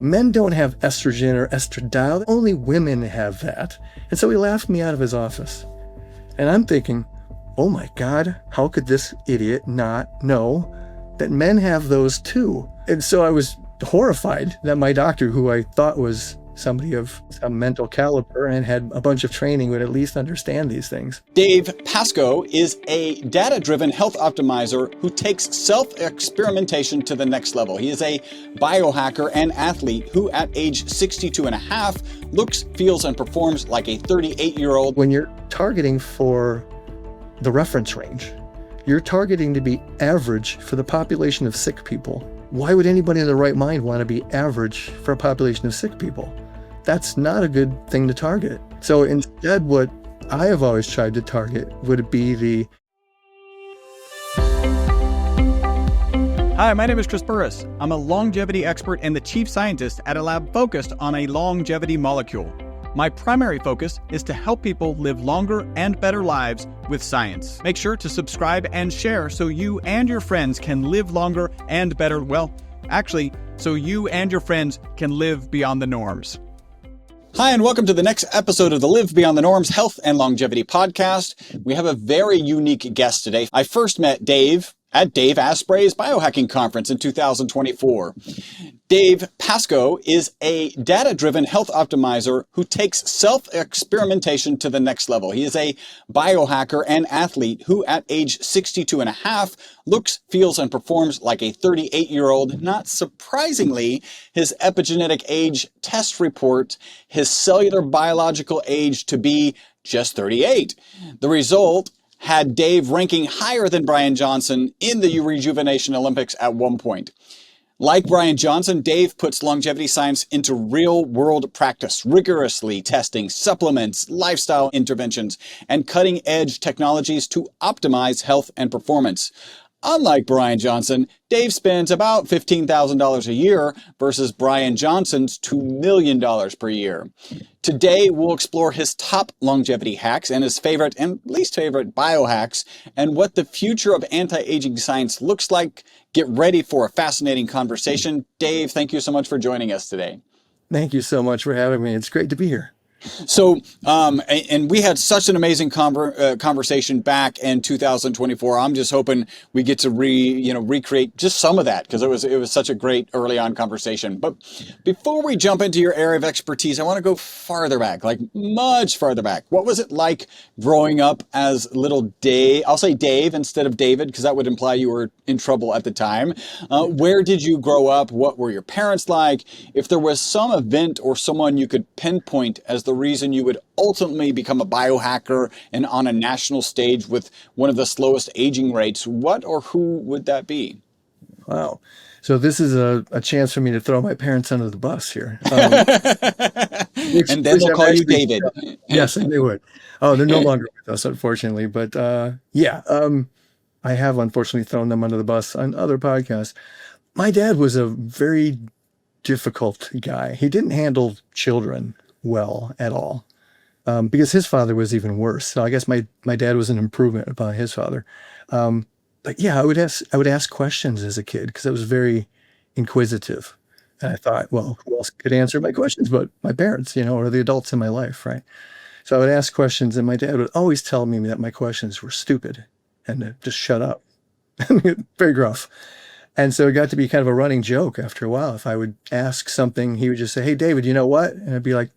Men don't have estrogen or estradiol. Only women have that. And so he laughed me out of his office. And I'm thinking, oh my God, how could this idiot not know that men have those too? And so I was horrified that my doctor, who I thought was somebody of some mental caliber and had a bunch of training, would at least understand these things. Dave Pascoe is a data-driven health optimizer who takes self-experimentation to the next level. He is a biohacker and athlete who at age 62 and a half looks, feels, and performs like a 38-year-old. When you're targeting for the reference range, you're targeting to be average for the population of sick people. Why would anybody in their right mind want to be average for a population of sick people? That's not a good thing to target. So instead, what I have always tried to target would be the... Hi, my name is Chris Burris. I'm a longevity expert and the chief scientist at a lab focused on a longevity molecule. My primary focus is to help people live longer and better lives with science. Make sure to subscribe and share so you and your friends can live longer and better. Well, actually, so you and your friends can live beyond the norms. Hi, and welcome to the next episode of the Live Beyond the Norms Health and Longevity Podcast. We have a very unique guest today. I first met Dave at Dave Asprey's biohacking conference in 2024. Dave Pascoe is a data-driven health optimizer who takes self-experimentation to the next level. He is a biohacker and athlete who at age 62 and a half looks, feels, and performs like a 38-year-old. Not surprisingly, his epigenetic age test report his cellular biological age to be just 38. The result had Dave ranking higher than Bryan Johnson in the Rejuvenation Olympics at one point. Like Bryan Johnson, Dave puts longevity science into real-world practice, rigorously testing supplements, lifestyle interventions, and cutting-edge technologies to optimize health and performance. Unlike Bryan Johnson, Dave spends about $15,000 a year versus Bryan Johnson's $2 million per year. Today, we'll explore his top longevity hacks and his favorite and least favorite biohacks and what the future of anti-aging science looks like. Get ready for a fascinating conversation. Dave, thank you so much for joining us today. Thank you so much for having me. It's great to be here. So, and we had such an amazing conversation back in 2024. I'm just hoping we get to recreate just some of that because it was such a great early on conversation. But before we jump into your area of expertise, I want to go farther back, like much farther back. What was it like growing up as little Dave? I'll say Dave instead of David because that would imply you were in trouble at the time. Where did you grow up? What were your parents like? If there was some event or someone you could pinpoint as the reason you would ultimately become a biohacker and on a national stage with one of the slowest aging rates, what or who would that be? Wow. So this is a chance for me to throw my parents under the bus here. And then they'll call you David. Yes, they would. Oh, they're no longer with us, unfortunately. But I have unfortunately thrown them under the bus on other podcasts. My dad was a very difficult guy. He didn't handle children well at all, because his father was even worse. So I guess my dad was an improvement upon his father. But yeah, I would ask questions as a kid because I was very inquisitive, and I thought, well, who else could answer my questions but my parents, or the adults in my life, right? So I would ask questions, and my dad would always tell me that my questions were stupid and to just shut up. Very gruff. And so it got to be kind of a running joke after a while. If I would ask something, he would just say, "Hey, David, you know what?" And I'd be like,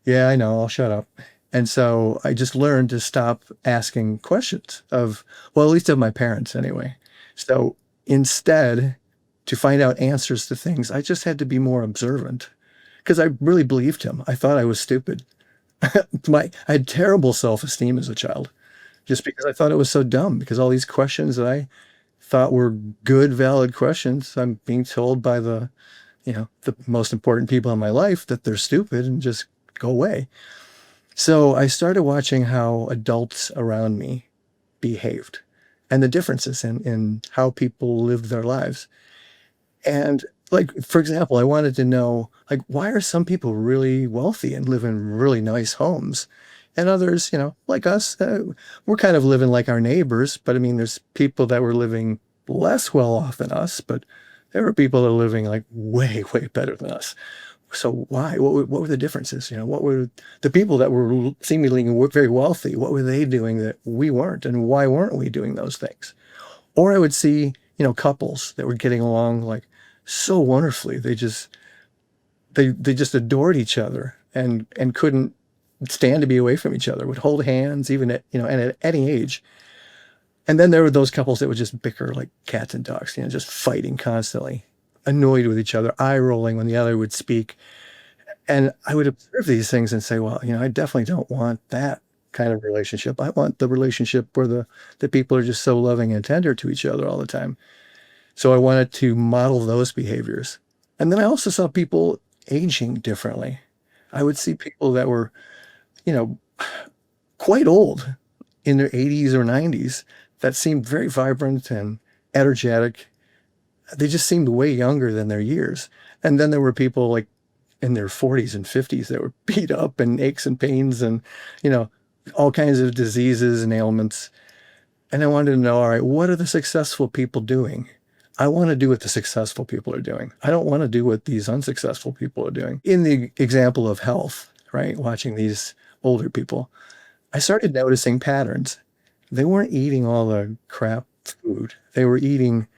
"Yeah, I know, I'll shut up." And so I just learned to stop asking questions at least of my parents anyway. So instead, to find out answers to things, I just had to be more observant because I really believed him. I thought I was stupid. I had terrible self-esteem as a child just because I thought it was so dumb because all these questions that I thought were good, valid questions, I'm being told by the most important people in my life that they're stupid and just go away. So I started watching how adults around me behaved and the differences in how people lived their lives. And like, for example, I wanted to know, like, why are some people really wealthy and live in really nice homes? And others, like us, we're kind of living like our neighbors. But I mean, there's people that were living less well off than us, but There were people that are living like way, way better than us. So why? What were the differences? What were the people that were seemingly very wealthy? What were they doing that we weren't? And why weren't we doing those things? Or I would see, couples that were getting along like so wonderfully. They just adored each other and couldn't stand to be away from each other, would hold hands even and at any age. And then there were those couples that would just bicker like cats and dogs, just fighting constantly, annoyed with each other, eye rolling when the other would speak. And I would observe these things and say, well, I definitely don't want that kind of relationship. I want the relationship where the people are just so loving and tender to each other all the time. So I wanted to model those behaviors. And then I also saw people aging differently. I would see people that were, quite old in their 80s or 90s that seemed very vibrant and energetic. They just seemed way younger than their years. And then there were people like in their 40s and 50s that were beat up and aches and pains and, all kinds of diseases and ailments. And I wanted to know, all right, what are the successful people doing? I want to do what the successful people are doing. I don't want to do what these unsuccessful people are doing. In the example of health, right, watching these older people, I started noticing patterns. They weren't eating all the crap food. They were eating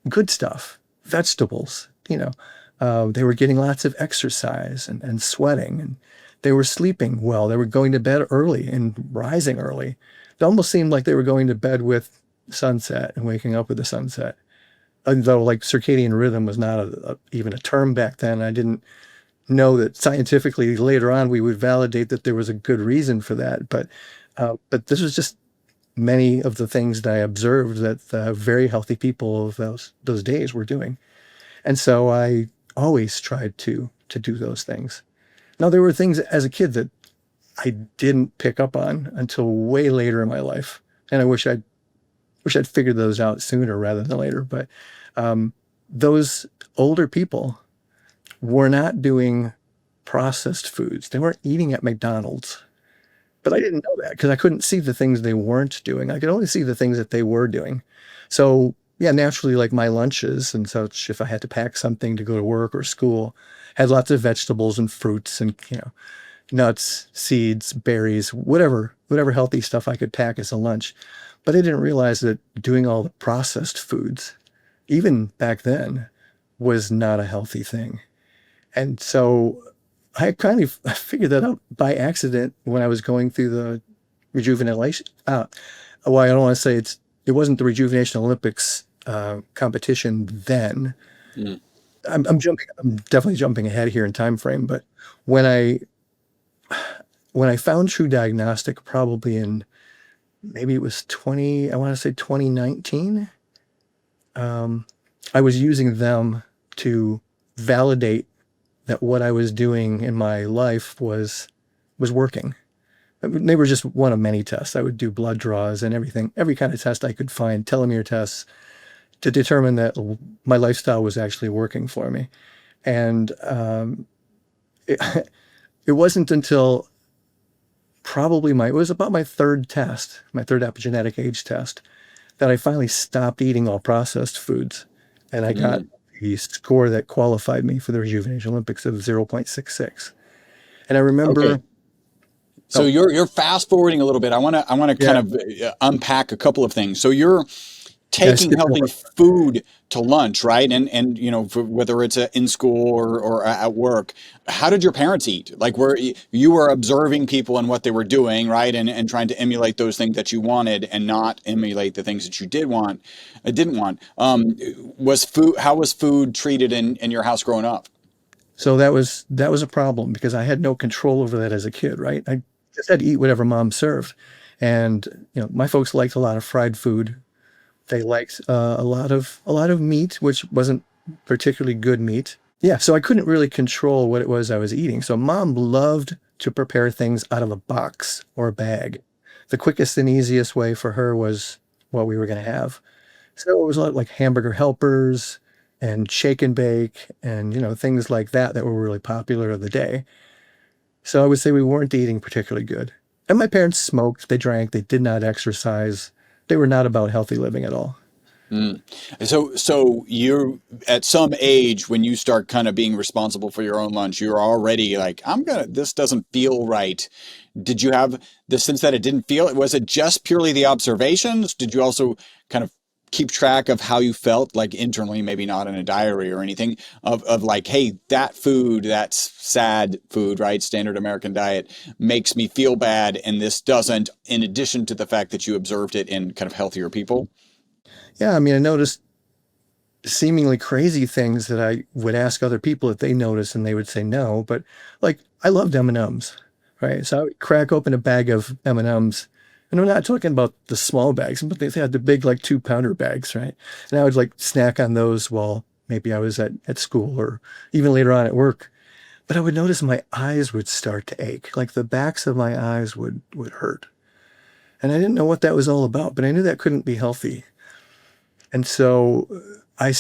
good stuff, vegetables, they were getting lots of exercise and sweating, and they were sleeping well. They were going to bed early and rising early. It almost seemed like they were going to bed with sunset and waking up with the sunset. Though like circadian rhythm was not even a term back then. I didn't know that scientifically later on we would validate that there was a good reason for that. But this was just many of the things that I observed that the very healthy people of those days were doing. And so I always tried to do those things. Now, there were things as a kid that I didn't pick up on until way later in my life. And I wish I'd figured those out sooner rather than later. But those older people were not doing processed foods. They weren't eating at McDonald's. But I didn't know that because I couldn't see the things they weren't doing. I could only see the things that they were doing. So yeah, naturally, like my lunches and such, if I had to pack something to go to work or school, had lots of vegetables and fruits and, nuts, seeds, berries, whatever healthy stuff I could pack as a lunch. But I didn't realize that doing all the processed foods, even back then, was not a healthy thing. And so I figured that out by accident when I was going through the Rejuvenation. Well, I don't want to say it wasn't the Rejuvenation Olympics competition then. Mm. I'm definitely jumping ahead here in time frame, but when I found True Diagnostic, probably in maybe it was 2019, I was using them to validate that what I was doing in my life was working. I mean, they were just one of many tests. I would do blood draws and every kind of test I could find, telomere tests, to determine that my lifestyle was actually working for me. And it wasn't until probably it was about my third epigenetic age test, that I finally stopped eating all processed foods. And I got the score that qualified me for the Rejuvenation Olympics of 0.66. And I remember... Okay. So you're fast forwarding a little bit. I want to kind of unpack a couple of things. So you're taking healthy food to lunch, right? And whether it's in school or at work, how did your parents eat? Like, you were observing people and what they were doing, right? And trying to emulate those things that you wanted and not emulate the things that you didn't want. How was food treated in your house growing up? So that was a problem because I had no control over that as a kid, right? I just had to eat whatever mom served. And, my folks liked a lot of fried food. They liked a lot of meat, which wasn't particularly good meat. Yeah, so I couldn't really control what it was I was eating. So mom loved to prepare things out of a box or a bag. The quickest and easiest way for her was what we were going to have. So it was a lot like hamburger helpers and shake and bake and, things like that were really popular of the day. So I would say we weren't eating particularly good. And my parents smoked, they drank, they did not exercise. They were not about healthy living at all. Mm. So you're at some age when you start kind of being responsible for your own lunch, you're already like, this doesn't feel right. Did you have the sense that it didn't feel? Was it just purely the observations? Did you also kind of keep track of how you felt, like internally, maybe not in a diary or anything, of like, hey, that food, that's sad food, right? Standard American diet makes me feel bad, and this doesn't, in addition to the fact that you observed it in kind of healthier people? Yeah, I mean, I noticed seemingly crazy things that I would ask other people if they noticed, and they would say no. But like, I loved M&Ms, right? So I would crack open a bag of M&Ms, and I'm not talking about the small bags, but they had the big like 2-pounder bags, right? And I would like snack on those while maybe I was at school or even later on at work. But I would notice my eyes would start to ache, like the backs of my eyes would hurt. And I didn't know what that was all about, but I knew that couldn't be healthy. And so I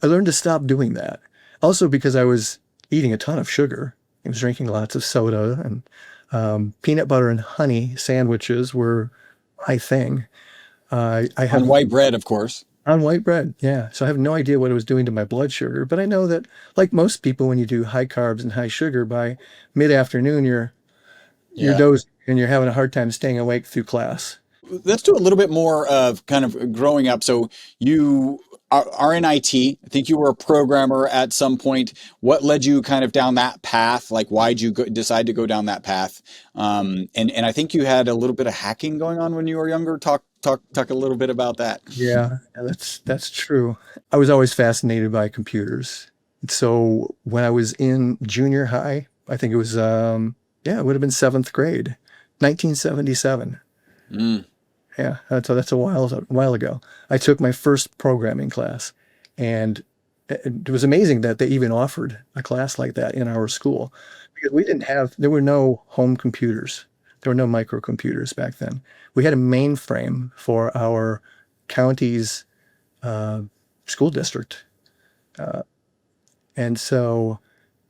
learned to stop doing that. Also because I was eating a ton of sugar. I was drinking lots of soda, and peanut butter and honey sandwiches were my thing. I On have white bread, of course. on white bread. Yeah. So I have no idea what it was doing to my blood sugar, but I know that like most people, when you do high carbs and high sugar, by mid-afternoon, you're Yeah. dozing and you're having a hard time staying awake through class. Let's do a little bit more of kind of growing up. So you are in IT. I think you were a programmer at some point. What led you kind of down that path? Like, why'd you decide to go down that path? And I think you had a little bit of hacking going on when you were younger. Talk a little bit about that. Yeah, that's true. I was always fascinated by computers. So when I was in junior high, I think it was yeah, it would have been seventh grade, 1977. Mm. Yeah, that's a while ago. I took my first programming class, and it was amazing that they even offered a class like that in our school because there were no home computers. There were no microcomputers back then. We had a mainframe for our county's uh, school district. Uh, and so,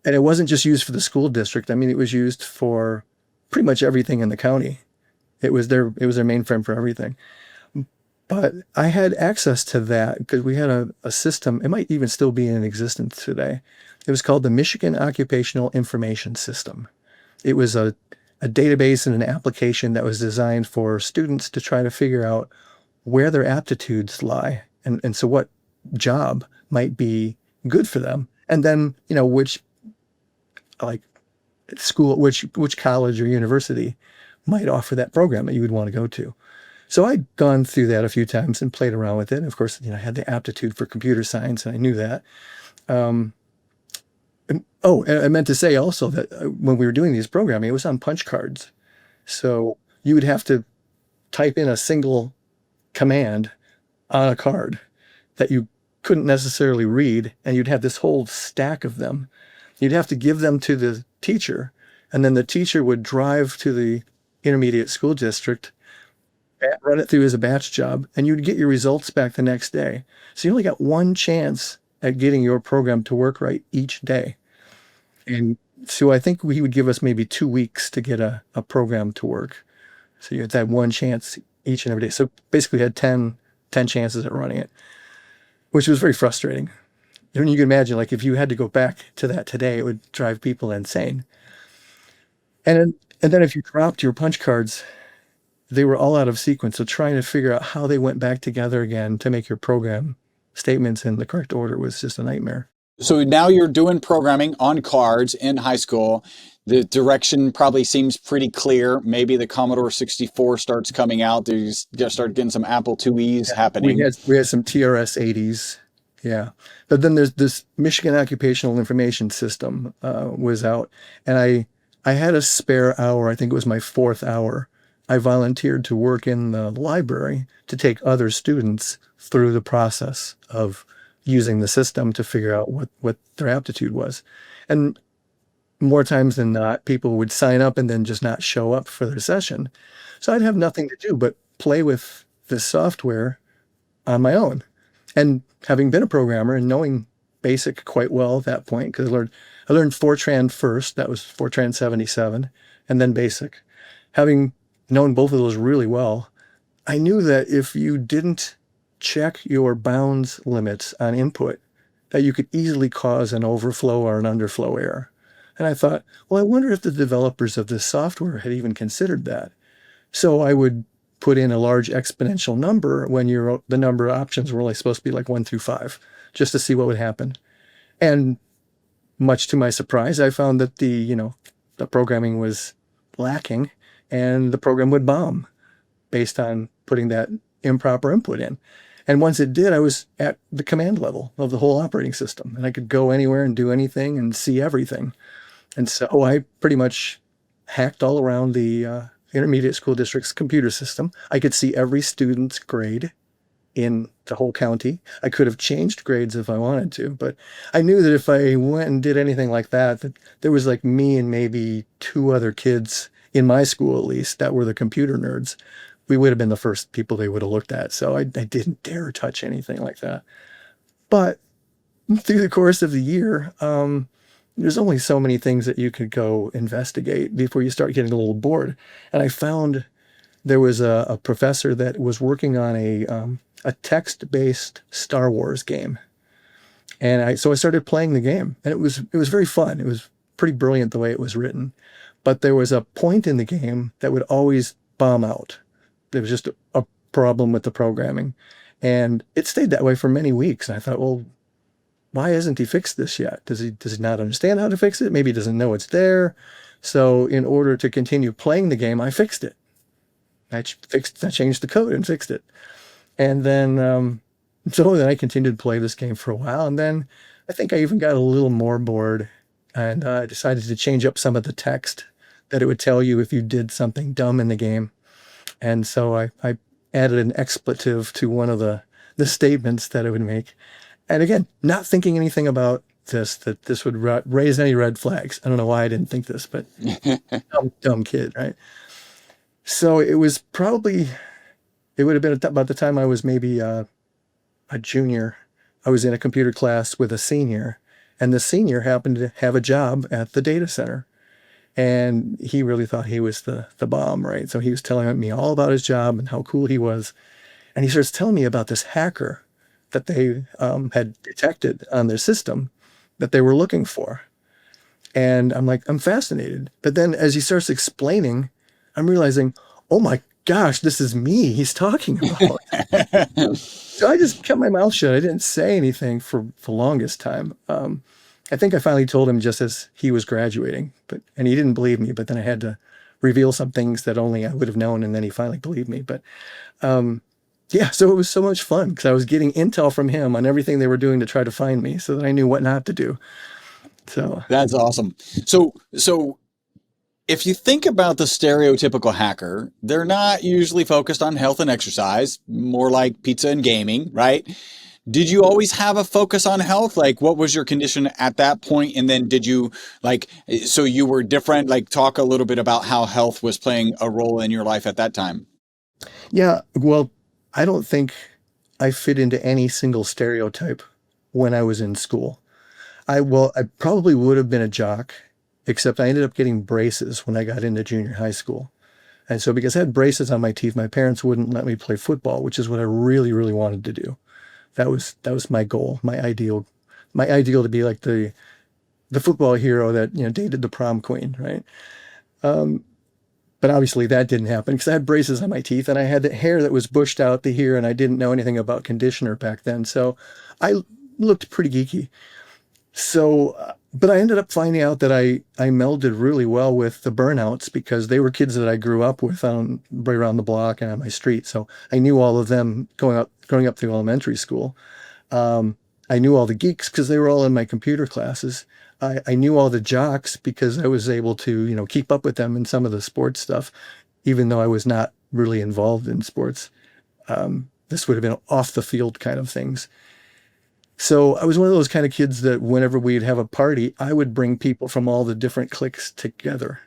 and it wasn't just used for the school district. I mean, it was used for pretty much everything in the county. It was their mainframe for everything. But I had access to that because we had a system. It might even still be in existence today. It was called the Michigan Occupational Information System. It was a database and an application that was designed for students to try to figure out where their aptitudes lie, and so what job might be good for them. And then, which like school, which college or university might offer that program that you would want to go to. So I'd gone through that a few times and played around with it. And of course, I had the aptitude for computer science, and I knew that. Um, and I meant to say also that when we were doing these programming, it was on punch cards. So you would have to type in a single command on a card that you couldn't necessarily read, and you'd have this whole stack of them. You'd have to give them to the teacher, and then the teacher would drive to the intermediate school district, run it through as a batch job, and you'd get your results back the next day. So you only got one chance at getting your program to work right each day. And so I think he would give us maybe 2 weeks to get a program to work. So you had that one chance each and every day. So basically you had 10 chances at running it, which was very frustrating. And you can imagine, like, if you had to go back to that today, it would drive people insane. And then if you dropped your punch cards, they were all out of sequence. So trying to figure out how they went back together again to make your program statements in the correct order was just a nightmare. So now you're doing programming on cards in high school. The direction probably seems pretty clear. Maybe the Commodore 64 starts coming out. You start getting some Apple IIe's We happening. had we had some TRS 80s. Yeah. But then there's this Michigan Occupational Information System was out, and I had a spare hour. I think it was my fourth hour. I volunteered to work in the library to take other students through the process of using the system to figure out what their aptitude was. And more times than not, people would sign up and then just not show up for their session. So I'd have nothing to do but play with this software on my own. And having been a programmer and knowing BASIC quite well at that point, because I learned Fortran first, that was Fortran 77, and then BASIC. Having known both of those really well, I knew that if you didn't check your bounds limits on input, that you could easily cause an overflow or an underflow error. And I thought, well, I wonder if the developers of this software had even considered that. So I would put in a large exponential number when the number of options were only supposed to be like 1 through 5, just to see what would happen. And much to my surprise, I found that the programming was lacking and the program would bomb based on putting that improper input in. And once it did, I was at the command level of the whole operating system, and I could go anywhere and do anything and see everything. And so I pretty much hacked all around the intermediate school district's computer system. I could see every student's grade in the whole county. I could have changed grades if I wanted to, but I knew that if I went and did anything like that, that there was like me and maybe 2 other kids in my school, at least, that were the computer nerds. We would have been the first people they would have looked at. So I didn't dare touch anything like that. But through the course of the year, there's only so many things that you could go investigate before you start getting a little bored. And I found there was a professor that was working on a text-based Star Wars game. And so I started playing the game, and it was very fun. It was pretty brilliant the way it was written. But there was a point in the game that would always bomb out. There was just a problem with the programming. And it stayed that way for many weeks. And I thought, well, why hasn't he fixed this yet? Does he not understand how to fix it? Maybe he doesn't know it's there. So in order to continue playing the game, I fixed it. I changed the code and fixed it. And then, so then I continued to play this game for a while. And then I think I even got a little more bored, and I decided to change up some of the text that it would tell you if you did something dumb in the game. And so I added an expletive to one of the statements that it would make. And again, not thinking anything about that this would raise any red flags. I don't know why I didn't think this, but dumb kid, right? So it would have been about the time I was maybe a junior. I was in a computer class with a senior, and the senior happened to have a job at the data center. And he really thought he was the bomb, right? So he was telling me all about his job and how cool he was. And he starts telling me about this hacker that they had detected on their system that they were looking for. And I'm like, I'm fascinated. But then as he starts explaining, I'm realizing, oh my gosh, this is me he's talking about. So I just kept my mouth shut. I didn't say anything for the longest time. I think I finally told him just as he was graduating, and he didn't believe me, but then I had to reveal some things that only I would have known, and then he finally believed me. But yeah, so it was so much fun because I was getting intel from him on everything they were doing to try to find me so that I knew what not to do. So that's awesome. So if you think about the stereotypical hacker, they're not usually focused on health and exercise, more like pizza and gaming, right? Did you always have a focus on health? Like, what was your condition at that point? And then did you so you were different, talk a little bit about how health was playing a role in your life at that time. Yeah, well, I don't think I fit into any single stereotype when I was in school. I probably would have been a jock, except I ended up getting braces when I got into junior high school. And so because I had braces on my teeth, my parents wouldn't let me play football, which is what I really, really wanted to do. That was my goal, my ideal to be like the football hero that, dated the prom queen, right? But obviously that didn't happen because I had braces on my teeth and I had the hair that was bushed out to here, and I didn't know anything about conditioner back then. So I looked pretty geeky. So, but I ended up finding out that I melded really well with the burnouts because they were kids that I grew up with right around the block and on my street. So I knew all of them growing up through elementary school. I knew all the geeks because they were all in my computer classes. I knew all the jocks because I was able to, keep up with them in some of the sports stuff, even though I was not really involved in sports. This would have been off the field kind of things. So I was one of those kind of kids that whenever we'd have a party, I would bring people from all the different cliques together.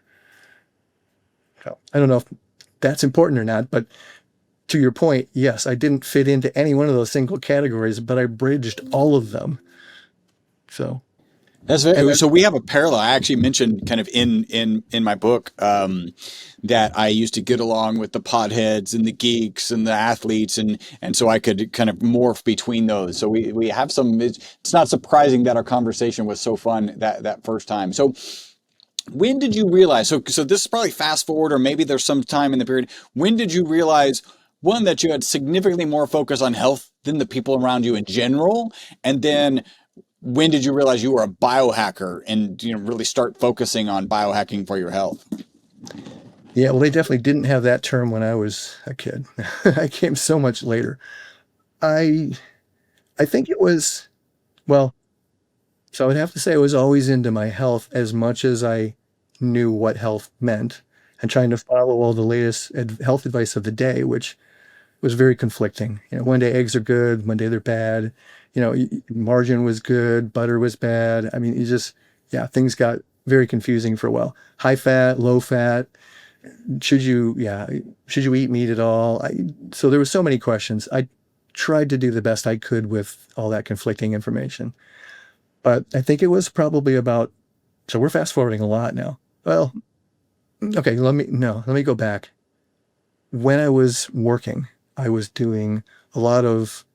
So I don't know if that's important or not, but to your point, yes, I didn't fit into any one of those single categories, but I bridged all of them. So That's And very, then, so we have a parallel. I actually mentioned kind of in my book that I used to get along with the potheads and the geeks and the athletes, and so I could kind of morph between those. So we have some. It's not surprising that our conversation was so fun that first time. So when did you realize? So this is probably fast forward, or maybe there's some time in the period. When did you realize? One, that you had significantly more focus on health than the people around you in general, and then when did you realize you were a biohacker and really start focusing on biohacking for your health? yeah, well, they definitely didn't have that term when I was a kid. I came so much later. I I think it was, well, so I would have to say I was always into my health as much as I knew what health meant and trying to follow all the latest health advice of the day, which was very conflicting. One day eggs are good, one day they're bad. Margarine was good, butter was bad. I mean, yeah, things got very confusing for a while. High fat, low fat. Yeah, should you eat meat at all? So there were so many questions. I tried to do the best I could with all that conflicting information. But I think it was probably about, so we're fast forwarding a lot now. Well, okay, let me go back. When I was working, I was doing a lot of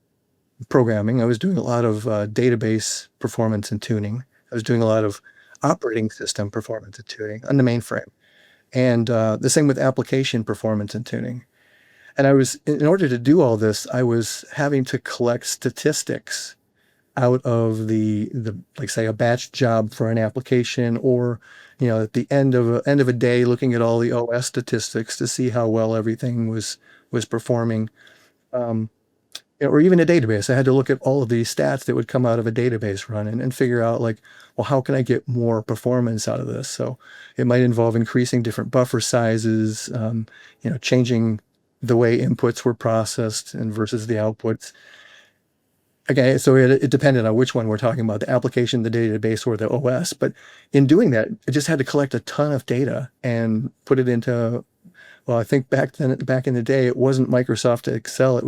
programming. I was doing a lot of database performance and tuning. I was doing a lot of operating system performance and tuning on the mainframe. And the same with application performance and tuning. And in order to do all this, I was having to collect statistics out of like say a batch job for an application, or at the end of a day, looking at all the OS statistics to see how well everything was performing. Um, or even a database. I had to look at all of these stats that would come out of a database run and figure out, like, well, how can I get more performance out of this? So it might involve increasing different buffer sizes, changing the way inputs were processed and versus the outputs. Okay, so it depended on which one we're talking about, the application, the database, or the OS. But in doing that, I just had to collect a ton of data and put it into, well, I think back in the day, it wasn't Microsoft Excel.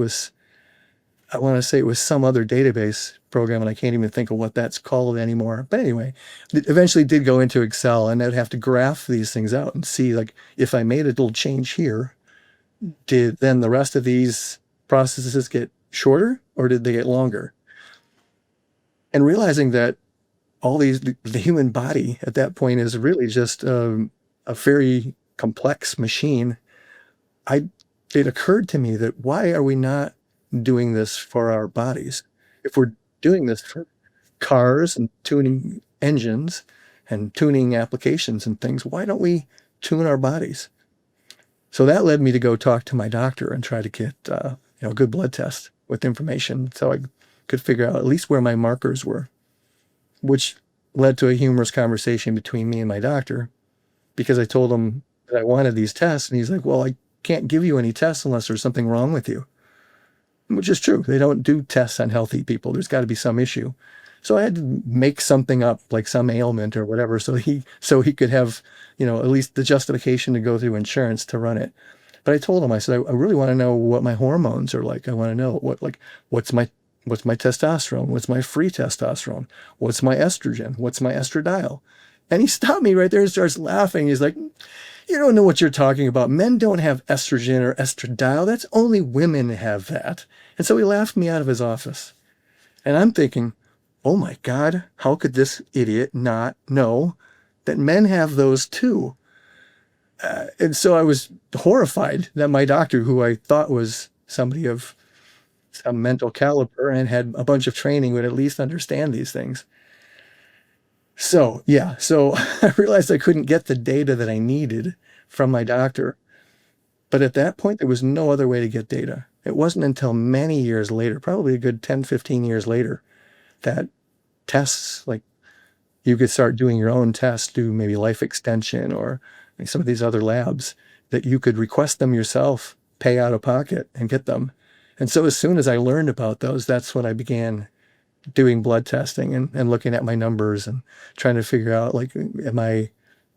I want to say it was some other database program, and I can't even think of what that's called anymore. But anyway, it eventually did go into Excel, and I'd have to graph these things out and see, like, if I made a little change here, did then the rest of these processes get shorter or did they get longer? And realizing that the human body at that point is really just a very complex machine. It occurred to me that, why are we not doing this for our bodies? If we're doing this for cars and tuning engines and tuning applications and things, why don't we tune our bodies? So that led me to go talk to my doctor and try to get a good blood test with information so I could figure out at least where my markers were, which led to a humorous conversation between me and my doctor, because I told him that I wanted these tests, and he's like, well, I can't give you any tests unless there's something wrong with you, which is true. They don't do tests on healthy people. There's got to be some issue. So I had to make something up, like some ailment or whatever, so he could have, at least the justification to go through insurance to run it. But I told him, I said, I really want to know what my hormones are like. I want to know what's my testosterone? What's my free testosterone? What's my estrogen? What's my estradiol? And he stopped me right there and starts laughing. He's like, you don't know what you're talking about. Men don't have estrogen or estradiol. That's only women have that. And so he laughed me out of his office. And I'm thinking, oh my God, how could this idiot not know that men have those too? And so I was horrified that my doctor, who I thought was somebody of some mental caliber and had a bunch of training, would at least understand these things. So I realized I couldn't get the data that I needed from my doctor. But at that point, there was no other way to get data. It wasn't until many years later, probably a good 10, 15 years later, that tests, like, you could start doing your own tests, do maybe Life Extension or some of these other labs, that you could request them yourself, pay out of pocket, and get them. And so as soon as I learned about those, that's when I began doing blood testing and looking at my numbers and trying to figure out, like, am I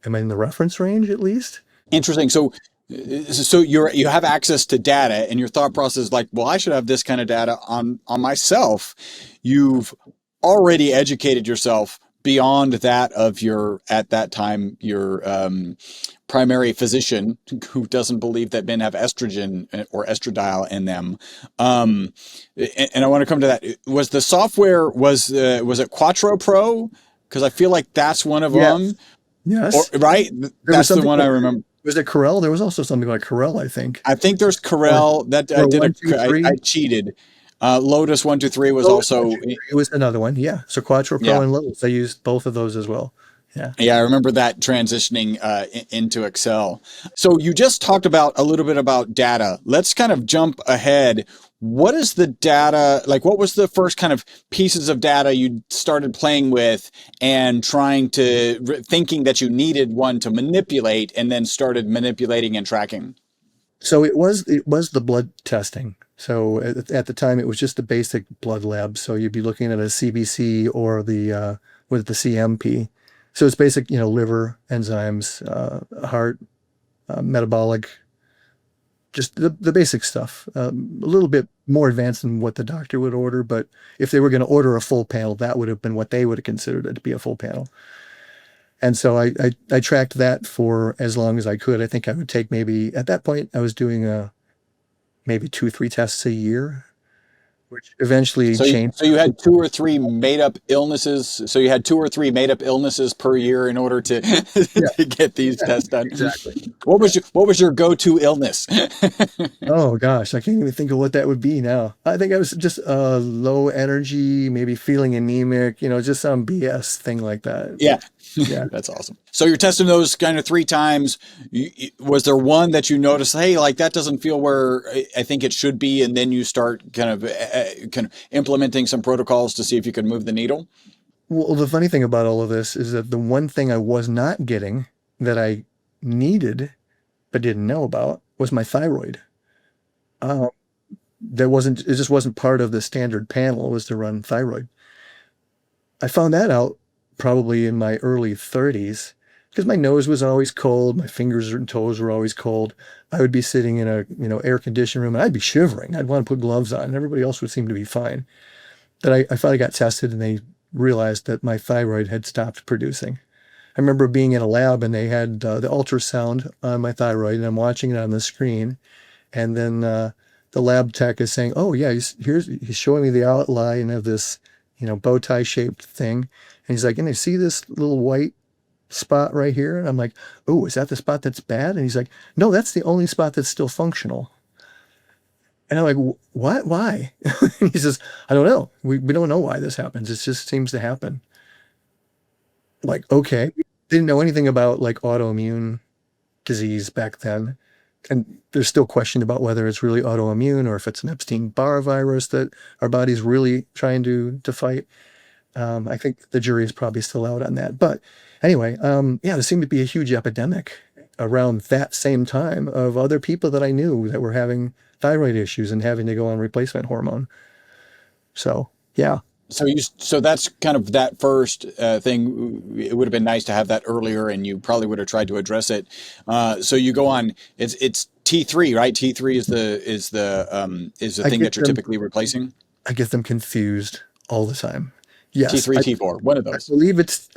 in the reference range at least? Interesting. So you have access to data, and your thought process is like, well, I should have this kind of data on myself. You've already educated yourself beyond that of at that time, your primary physician, who doesn't believe that men have estrogen or estradiol in them. And I want to come to that. Was the software, was it Quattro Pro? Because I feel like that's one of them. Yes. Or, Yes. right? There was That's the something one I like, remember. was it Corel? There was also something like Corel, I think. I think there's Or Corel that I or did one, two, I three. cheated. Lotus 123 was Lotus one, also, two, three was another one. Yeah. So Quattro Pro yeah. and Lotus. I used both of those as well. Yeah. Yeah, I remember that transitioning into Excel. So you just talked about a little bit about data. Let's kind of jump ahead. What is the data, like what was the first kind of pieces of data you started playing with and trying to, thinking that you needed one to manipulate and then started manipulating and tracking? So it was the blood testing. So at the time, it was just the basic blood lab. So you'd be looking at a CBC or the with the CMP. So it's basic, liver enzymes, heart, metabolic, just the basic stuff. A little bit more advanced than what the doctor would order, but if they were going to order a full panel, that would have been what they would have considered it to be a full panel. And so I tracked that for as long as I could. I think I would take, maybe at that point I was doing maybe 2, 3 tests a year, which eventually changed. So you had two or three made up illnesses. So you had two or three made up illnesses per year in order to Yeah, to get these tests done. exactly. What was your go-to illness? Oh gosh, I can't even think of what that would be now. I think I was just low energy, maybe feeling anemic, just some BS thing like that. Yeah. Yeah. That's awesome. So you're testing those kind of 3 times. Was there one that you noticed, hey, like that doesn't feel where I think it should be, and then you start kind of implementing some protocols to see if you could move the needle? Well, the funny thing about all of this is that the one thing I was not getting that I needed but didn't know about was my thyroid. Uh, it just wasn't part of the standard panel, was to run thyroid. I found that out probably in my early 30s because my nose was always cold, my fingers and toes were always cold. I would be sitting in a, air conditioned room and I'd be shivering. I'd want to put gloves on and everybody else would seem to be fine. But I finally got tested and they realized that my thyroid had stopped producing. I remember being in a lab and they had the ultrasound on my thyroid and I'm watching it on the screen. And then the lab tech is saying, "Oh yeah, he's showing me the outline of this, bow tie shaped thing." And he's like, "And you see this little white spot right here?" And I'm like, "Oh, is that the spot that's bad?" And he's like, "No, that's the only spot that's still functional." And I'm like, "What? Why?" He says, "I don't know. We don't know why this happens. It just seems to happen." Like, okay, didn't know anything about like autoimmune disease back then. And there's still question about whether it's really autoimmune or if it's an Epstein-Barr virus that our body's really trying to fight. I think the jury is probably still out on that. But anyway, yeah, there seemed to be a huge epidemic around that same time of other people that I knew that were having thyroid issues and having to go on replacement hormone. So, yeah. So that's kind of that first thing. It would have been nice to have that earlier, and you probably would have tried to address it. So you go on. It's T3, right? T3 is the I thing get that you're them, typically replacing. I get them confused all the time. Yes, T3, T4, one of those. I believe it's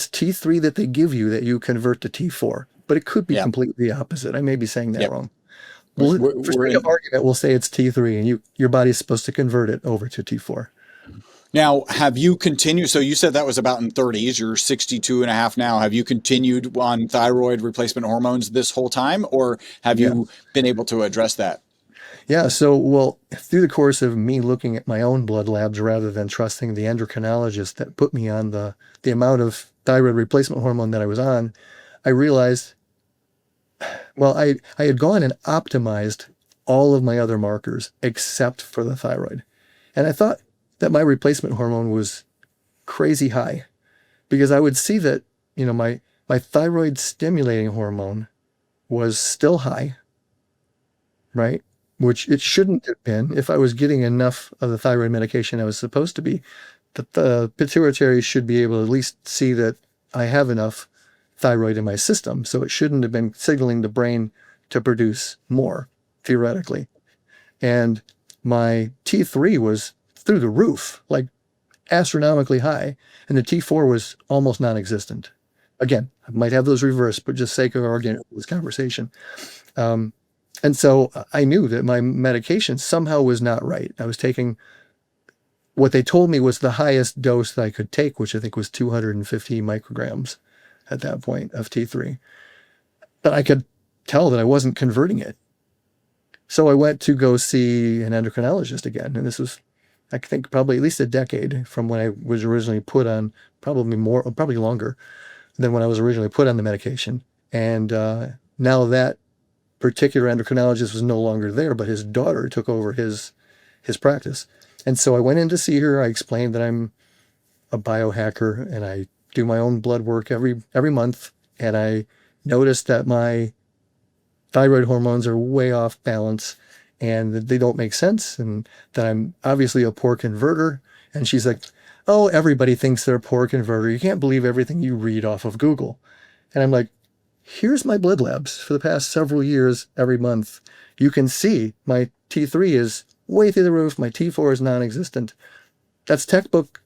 T3 that they give you that you convert to T4, but it could be Yeah. completely the opposite. I may be saying that Yep. wrong. Well, for We're sake of in. argument, we'll say it's T3 and your body's supposed to convert it over to T4. Now, have you continued? So you said that was about in 30s. You're 62 and a half now. Have you continued on thyroid replacement hormones this whole time, or have Yeah. you been able to address that? Yeah. So, well, through the course of me looking at my own blood labs rather than trusting the endocrinologist that put me on the amount of thyroid replacement hormone that I was on, I realized, well, I had gone and optimized all of my other markers except for the thyroid. And I thought that my replacement hormone was crazy high because I would see that, my thyroid stimulating hormone was still high, right? Which it shouldn't have been if I was getting enough of the thyroid medication I was supposed to be. The pituitary should be able to at least see that I have enough thyroid in my system. So it shouldn't have been signaling the brain to produce more, theoretically. And my T3 was through the roof, like astronomically high, and the T4 was almost non-existent. Again, I might have those reversed, but just sake of argument for this conversation. And so I knew that my medication somehow was not right. I was taking what they told me was the highest dose that I could take, which I think was 250 micrograms at that point of T3. But I could tell that I wasn't converting it. So I went to go see an endocrinologist again. And this was, I think, probably at least a decade from when I was originally put on, probably longer than when I was originally put on the medication. And now that particular endocrinologist was no longer there, but his daughter took over his practice. And so I went in to see her. I explained that I'm a biohacker and I do my own blood work every month. And I noticed that my thyroid hormones are way off balance and that they don't make sense, and that I'm obviously a poor converter. And she's like, oh, everybody thinks they're a poor converter. You can't believe everything you read off of Google. And I'm like, here's my blood labs for the past several years every month. You can see my T3 is way through the roof. My T4 is non-existent. That's textbook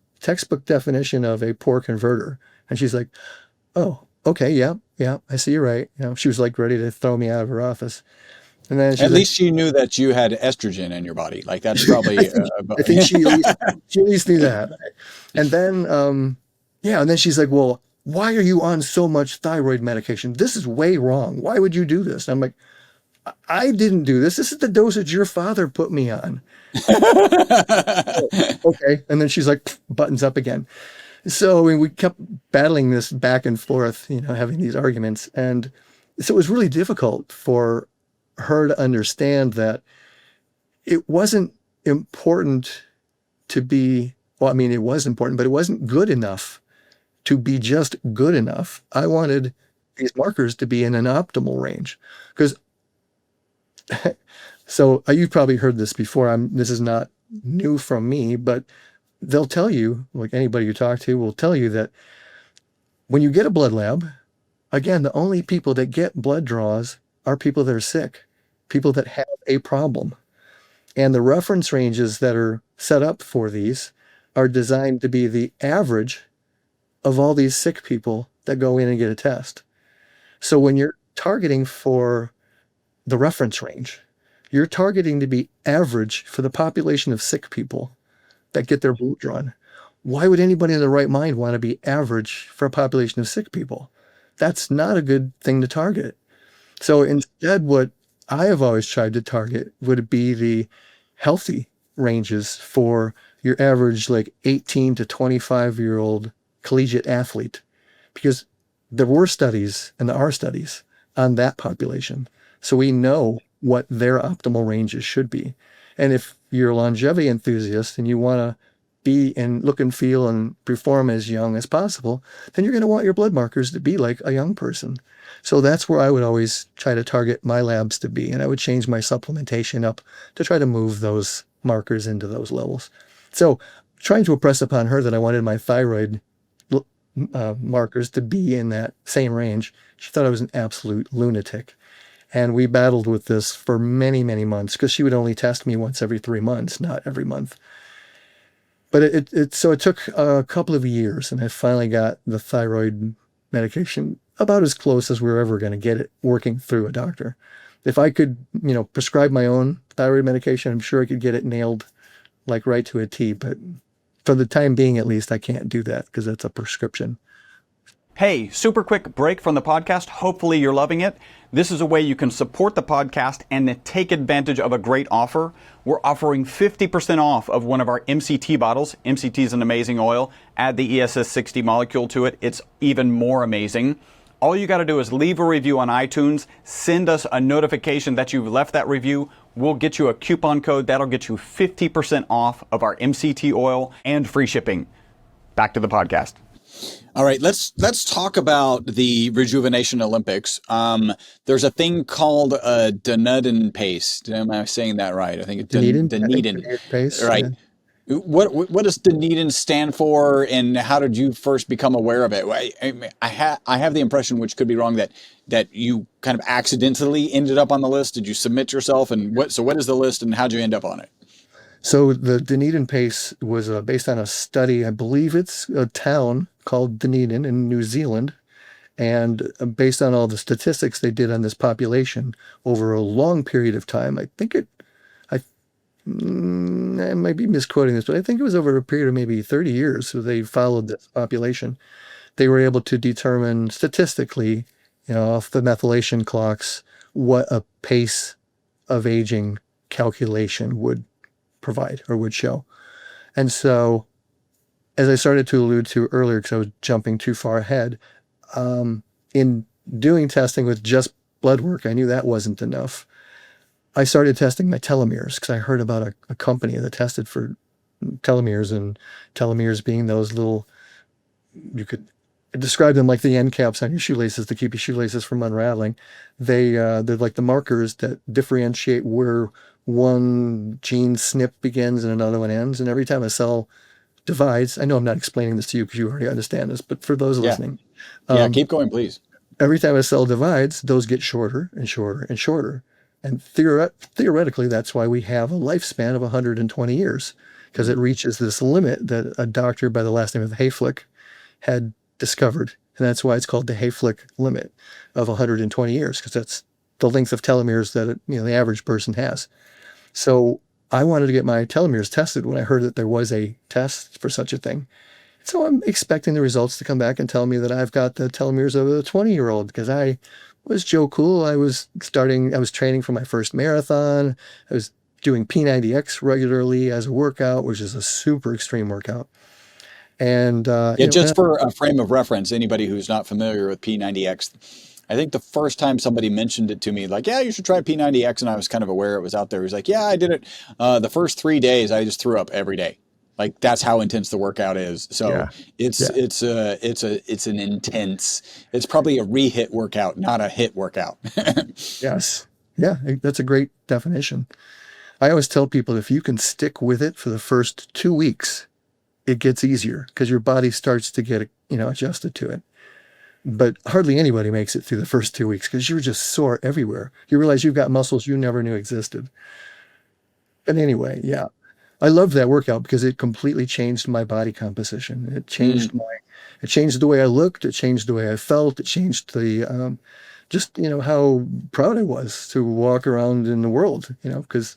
definition of a poor converter. And she's like, oh, okay, yeah, I see you're right. She was like ready to throw me out of her office. And then at least she knew that you had estrogen in your body. Like that's probably. I think she at least knew that. And then, and then she's like, well, why are you on so much thyroid medication? This is way wrong. Why would you do this? And I'm like, I didn't do this. This is the dosage your father put me on. Okay. And then she's like, buttons up again. So we kept battling this back and forth, having these arguments. And so it was really difficult for her to understand that it wasn't important to be, well, I mean, it was important, but it wasn't good enough to be just good enough. I wanted these markers to be in an optimal range. Because, so you've probably heard this before. This is not new from me, but they'll tell you, like anybody you talk to will tell you, that when you get a blood lab, again, the only people that get blood draws are people that are sick, people that have a problem. And the reference ranges that are set up for these are designed to be the average of all these sick people that go in and get a test. So when you're targeting for the reference range, you're targeting to be average for the population of sick people that get their blood drawn. Why would anybody in their right mind want to be average for a population of sick people? That's not a good thing to target. So instead, what I have always tried to target would be the healthy ranges for your average, like 18 to 25-year-old collegiate athlete, because there were studies and there are studies on that population. So we know what their optimal ranges should be. And if you're a longevity enthusiast and you want to be and look and feel and perform as young as possible, then you're going to want your blood markers to be like a young person. So that's where I would always try to target my labs to be. And I would change my supplementation up to try to move those markers into those levels. So trying to impress upon her that I wanted my thyroid markers to be in that same range, she thought I was an absolute lunatic. And we battled with this for many, many months, because she would only test me once every 3 months, not every month. But so it took a couple of years, and I finally got the thyroid medication about as close as we were ever going to get it working through a doctor. If I could, prescribe my own thyroid medication, I'm sure I could get it nailed like right to a T. But for the time being, at least, I can't do that because that's a prescription. Hey, super quick break from the podcast. Hopefully you're loving it. This is a way you can support the podcast and take advantage of a great offer. We're offering 50% off of one of our MCT bottles. MCT is an amazing oil. Add the ESS60 molecule to it. It's even more amazing. All you got to do is leave a review on iTunes. Send us a notification that you've left that review. We'll get you a coupon code. That'll get you 50% off of our MCT oil and free shipping. Back to the podcast. All right, let's talk about the Rejuvenation Olympics. There's a thing called DunedinPACE. Am I saying that right? I think it's DunedinPACE. Right. Yeah. What does Dunedin stand for, and how did you first become aware of it? I have the impression, which could be wrong, that you kind of accidentally ended up on the list. Did you submit yourself, and what is the list, and how'd you end up on it? So the DunedinPACE was based on a study. I believe it's a town called Dunedin in New Zealand. And based on all the statistics they did on this population over a long period of time, I, I might be misquoting this, but I think it was over a period of maybe 30 years. So they followed this population. They were able to determine statistically, off the methylation clocks, what a pace of aging calculation would provide or would show. And so, as I started to allude to earlier, because I was jumping too far ahead, in doing testing with just blood work, I knew that wasn't enough. I started testing my telomeres because I heard about a company that tested for telomeres, and telomeres being those little, you could describe them like the end caps on your shoelaces to keep your shoelaces from unraveling. They're like the markers that differentiate where one gene snip begins and another one ends. And every time a cell divides, I know I'm not explaining this to you because you already understand this, but for those Yeah. listening, Yeah. Keep going, please. every time a cell divides, those get shorter and shorter and shorter. And theoretically, that's why we have a lifespan of 120 years, because it reaches this limit that a doctor by the last name of Hayflick had discovered. And that's why it's called the Hayflick limit of 120 years, because that's the length of telomeres that the average person has. So I wanted to get my telomeres tested when I heard that there was a test for such a thing. So I'm expecting the results to come back and tell me that I've got the telomeres of a 20-year-old, because I was Joe Cool. I was training for my first marathon. I was doing P90X regularly as a workout, which is a super extreme workout. And Yeah, just for a frame of reference, anybody who's not familiar with P90X, I think the first time somebody mentioned it to me, like, yeah, you should try P90X, and I was kind of aware it was out there. He was like, yeah, I did it. The first 3 days, I just threw up every day. Like, that's how intense the workout is. So it's an intense. It's probably a re-hit workout, not a hit workout. Yes. Yeah, that's a great definition. I always tell people if you can stick with it for the first 2 weeks, it gets easier because your body starts to get adjusted to it. But hardly anybody makes it through the first 2 weeks because you're just sore everywhere. You realize you've got muscles you never knew existed. But anyway, yeah, I loved that workout because it completely changed my body composition. It changed it changed the way I looked. It changed the way I felt. It changed the just how proud I was to walk around in the world. Because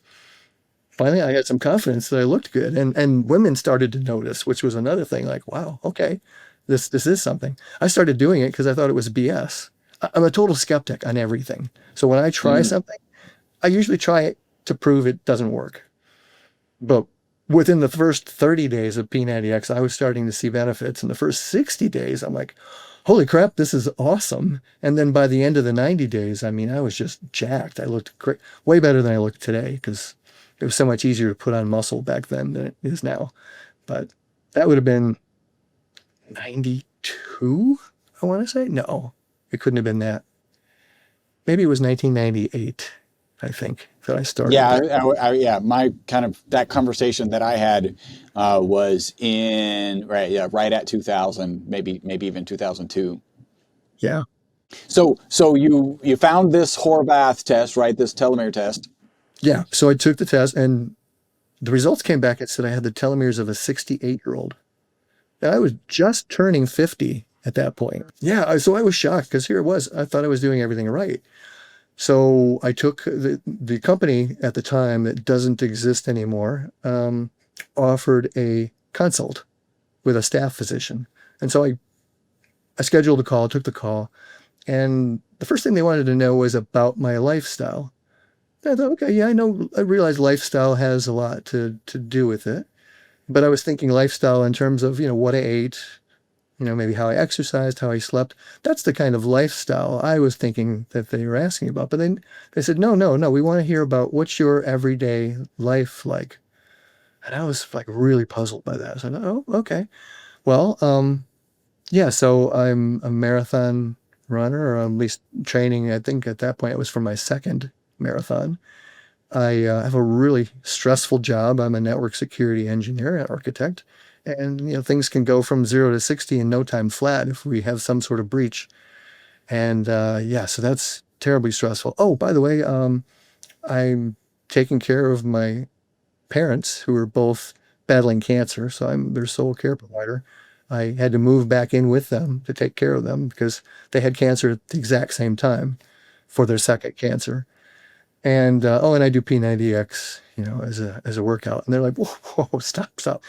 finally I had some confidence that I looked good, and women started to notice, which was another thing. Like, wow, okay, this is something. I started doing it because I thought it was BS. I'm a total skeptic on everything. So when I try something, I usually try it to prove it doesn't work. But within the first 30 days of P90X, I was starting to see benefits. In the first 60 days, I'm like, holy crap, this is awesome. And then by the end of the 90 days, I mean, I was just jacked. I looked great, way better than I look today, because it was so much easier to put on muscle back then than it is now. But that would have been 92, I want to say. No, it couldn't have been that. Maybe it was 1998, I think, that I started. Yeah, my kind of that conversation that I had was right at 2000, maybe even 2002. Yeah. So you found this Horvath test, right? This telomere test. Yeah. So I took the test, and the results came back. It said I had the telomeres of a 68-year-old. And I was just turning 50 at that point. Yeah. So I was shocked because here it was. I thought I was doing everything right. So I took the company at the time that doesn't exist anymore, offered a consult with a staff physician. And so I scheduled a call, took the call, and the first thing they wanted to know was about my lifestyle. I thought, okay, yeah, I realize lifestyle has a lot to do with it, but I was thinking lifestyle in terms of, what I ate, maybe how I exercised, how I slept. That's the kind of lifestyle I was thinking that they were asking about. But then they said, no, we want to hear about what's your everyday life like. And I was like really puzzled by that. So I thought, oh, okay. Well, yeah, so I'm a marathon runner, or at least training. I think at that point it was for my second marathon. I have a really stressful job. I'm a network security engineer and architect. And, things can go from 0 to 60 in no time flat if we have some sort of breach. And yeah, so that's terribly stressful. Oh, by the way, I'm taking care of my parents who were both battling cancer, so I'm their sole care provider. I had to move back in with them to take care of them because they had cancer at the exact same time for their second cancer. And and I do P90X, as a workout. And they're like, whoa, whoa, stop, stop.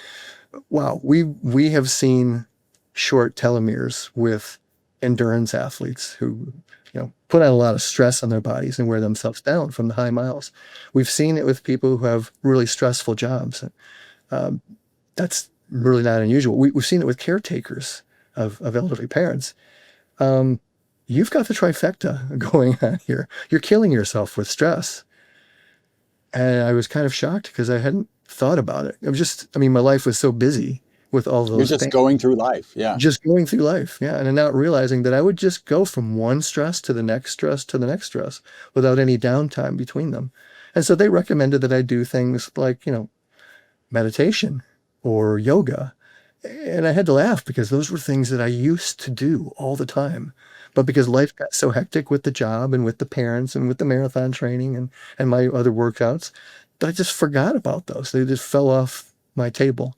Wow, we have seen short telomeres with endurance athletes who, put out a lot of stress on their bodies and wear themselves down from the high miles. We've seen it with people who have really stressful jobs. Um, that's really not unusual. We've seen it with caretakers of elderly parents. Um, you've got the trifecta going on here. You're killing yourself with stress. And I was kind of shocked because I hadn't thought about it. My life was so busy with all You're those just things, going through life. Yeah. just going through life. Yeah. And not realizing that I would just go from one stress to the next stress to the next stress without any downtime between them. And so they recommended that I do things like, meditation or yoga. And I had to laugh because those were things that I used to do all the time. But because life got so hectic with the job and with the parents and with the marathon training and my other workouts, that I just forgot about those. They just fell off my table.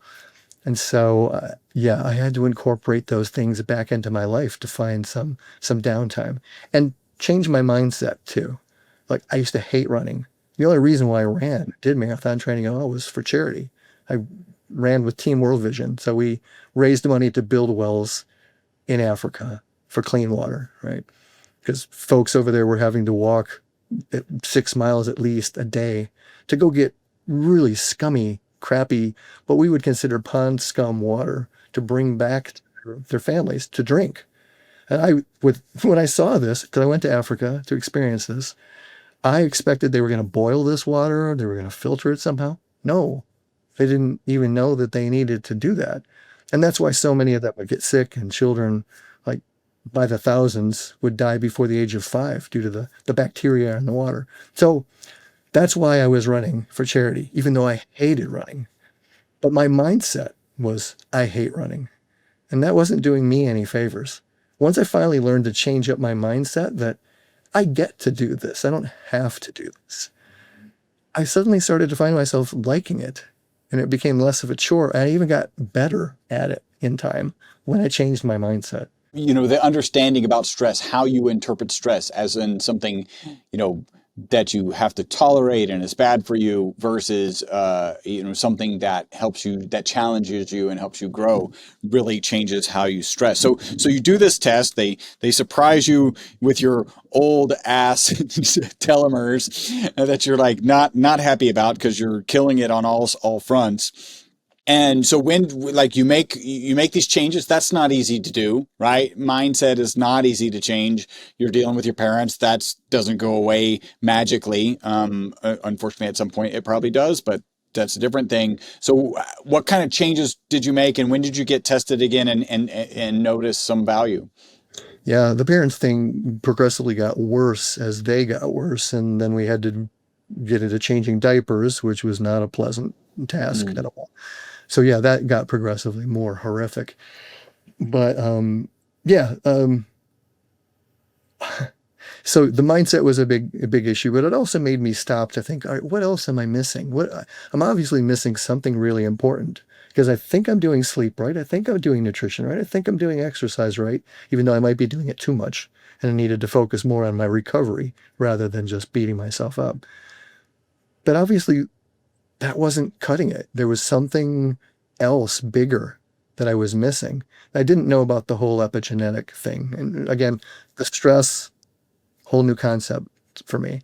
And so, yeah, I had to incorporate those things back into my life to find some downtime and change my mindset too. Like I used to hate running. The only reason why I did marathon training at all was for charity. I ran with Team World Vision. So we raised money to build wells in Africa for clean water, right? Because folks over there were having to walk 6 miles at least a day to go get really scummy, crappy, what we would consider pond scum water to bring back to their families to drink. And when I saw this, because I went to Africa to experience this, I expected they were going to boil this water, they were going to filter it somehow. No, they didn't even know that they needed to do that. And that's why so many of them would get sick, and children, like by the thousands, would die before the age of 5 due to the bacteria in the water. So that's why I was running for charity, even though I hated running. But my mindset was, I hate running. And that wasn't doing me any favors. Once I finally learned to change up my mindset that I get to do this, I don't have to do this, I suddenly started to find myself liking it. And it became less of a chore. I even got better at it in time when I changed my mindset. The understanding about stress, how you interpret stress as in something, that you have to tolerate and is bad for you versus, something that helps you, that challenges you and helps you grow, really changes how you stress. So you do this test, they surprise you with your old ass telomeres that you're like not happy about because you're killing it on all fronts. And so when like you make these changes, that's not easy to do, right? Mindset is not easy to change. You're dealing with your parents. That doesn't go away magically. Unfortunately, at some point it probably does, but that's a different thing. So what kind of changes did you make, and when did you get tested again and notice some value? Yeah, the parents thing progressively got worse as they got worse. And then we had to get into changing diapers, which was not a pleasant task at all. So yeah, that got progressively more horrific. But yeah, so the mindset was a big issue, but it also made me stop to think, all right, what else am I missing? I'm obviously missing something really important because I think I'm doing sleep right. I think I'm doing nutrition right. I think I'm doing exercise right, even though I might be doing it too much and I needed to focus more on my recovery rather than just beating myself up. But obviously that wasn't cutting it. There was something else bigger that I was missing. I didn't know about the whole epigenetic thing. And again, the stress, whole new concept for me.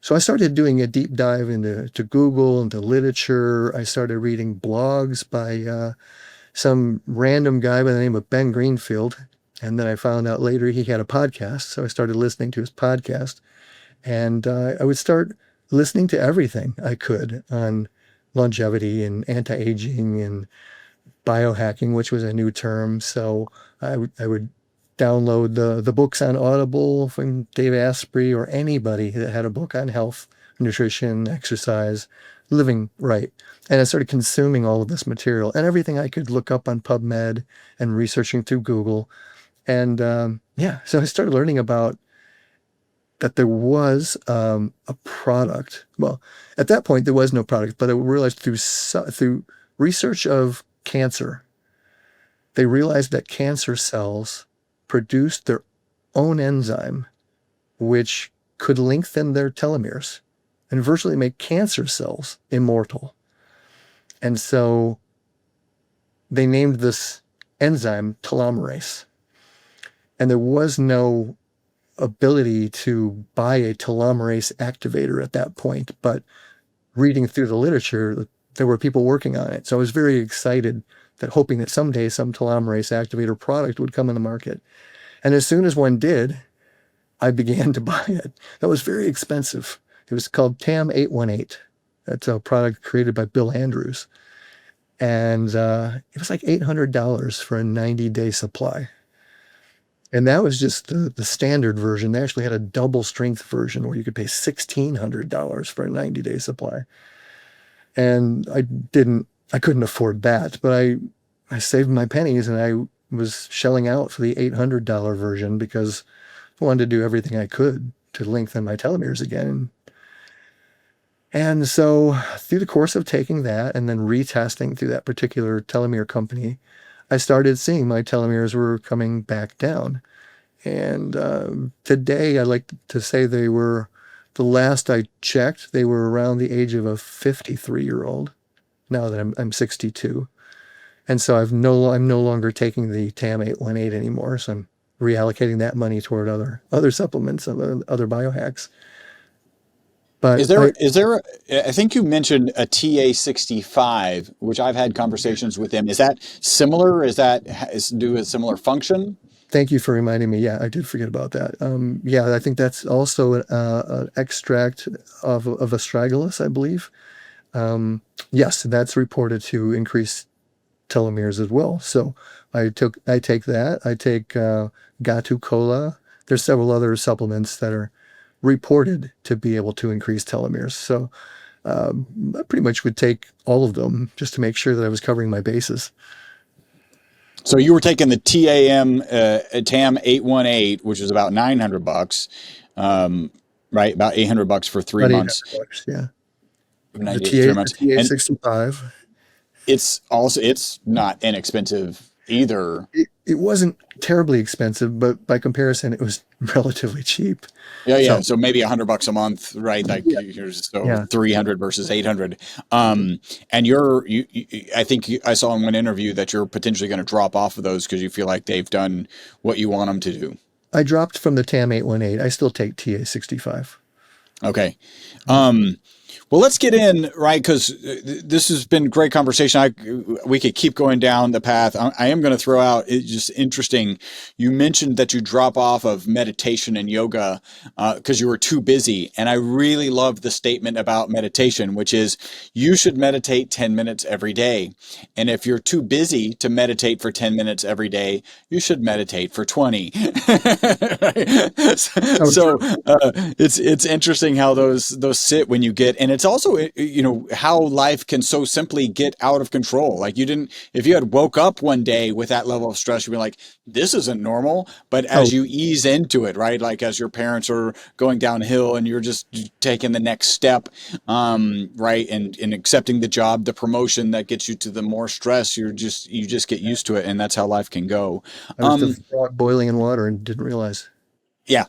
So I started doing a deep dive into Google, into literature. I started reading blogs by some random guy by the name of Ben Greenfield. And then I found out later he had a podcast. So I started listening to his podcast. And I would start listening to everything I could on longevity and anti-aging and biohacking, which was a new term. So I would download the books on Audible from Dave Asprey or anybody that had a book on health, nutrition, exercise, living right. And I started consuming all of this material and everything I could look up on PubMed and researching through Google. And yeah, so I started learning about that there was a product. Well, at that point, there was no product, but I realized through research of cancer, they realized that cancer cells produced their own enzyme, which could lengthen their telomeres and virtually make cancer cells immortal. And so they named this enzyme telomerase. And there was no ability to buy a telomerase activator at that point, but reading through the literature, there were people working on it. So I was very excited, that hoping that someday some telomerase activator product would come on the market. And as soon as one did, I began to buy it. That was very expensive. It was called TAM 818. That's a product created by Bill Andrews. And it was like $800 for a 90-day supply. And that was just the standard version. They actually had a double strength version where you could pay $1,600 for a 90-day supply. And I couldn't afford that, but I saved my pennies and I was shelling out for the $800 version because I wanted to do everything I could to lengthen my telomeres again. And so through the course of taking that and then retesting through that particular telomere company, I started seeing my telomeres were coming back down. And today, I like to say the last I checked, they were around the age of a 53-year-old, now that I'm 62. And so I'm no longer taking the TAM 818 anymore. So I'm reallocating that money toward other supplements, other biohacks. But Is there, I think you mentioned a TA65, which I've had conversations with him. Is that similar? Is do a similar function? Thank you for reminding me. Yeah, I did forget about that. Yeah, I think that's also an extract of astragalus, I believe. Yes, that's reported to increase telomeres as well. So I take that. I take Gatu Cola. There's several other supplements that are reported to be able to increase telomeres. So I pretty much would take all of them just to make sure that I was covering my bases. So you were taking the TAM 818, which is about $900, right? About $800 for 3 About months. $800, yeah. 3 months. The And TA65. it's not inexpensive either. It wasn't terribly expensive, but by comparison, it was relatively cheap. Yeah. So maybe $100 a month, right? Like here's 300 versus 800. And I think I saw in one interview that you're potentially going to drop off of those because you feel like they've done what you want them to do. I dropped from the TAM 818. I still take TA65. Okay. Well, let's get in, right? Because this has been great conversation. We could keep going down the path. I am going to throw out, it's just interesting. You mentioned that you drop off of meditation and yoga because you were too busy. And I really love the statement about meditation, which is you should meditate 10 minutes every day. And if you're too busy to meditate for 10 minutes every day, you should meditate for 20. So it's interesting how those sit when you get, and it's also, how life can so simply get out of control. Like if you had woke up one day with that level of stress, you'd be like, this isn't normal. But as you ease into it, right? Like as your parents are going downhill and you're just taking the next step, right? And accepting the job, the promotion that gets you to the more stress, you just get used to it. And that's how life can go. I was the frog boiling in water and didn't realize. Yeah.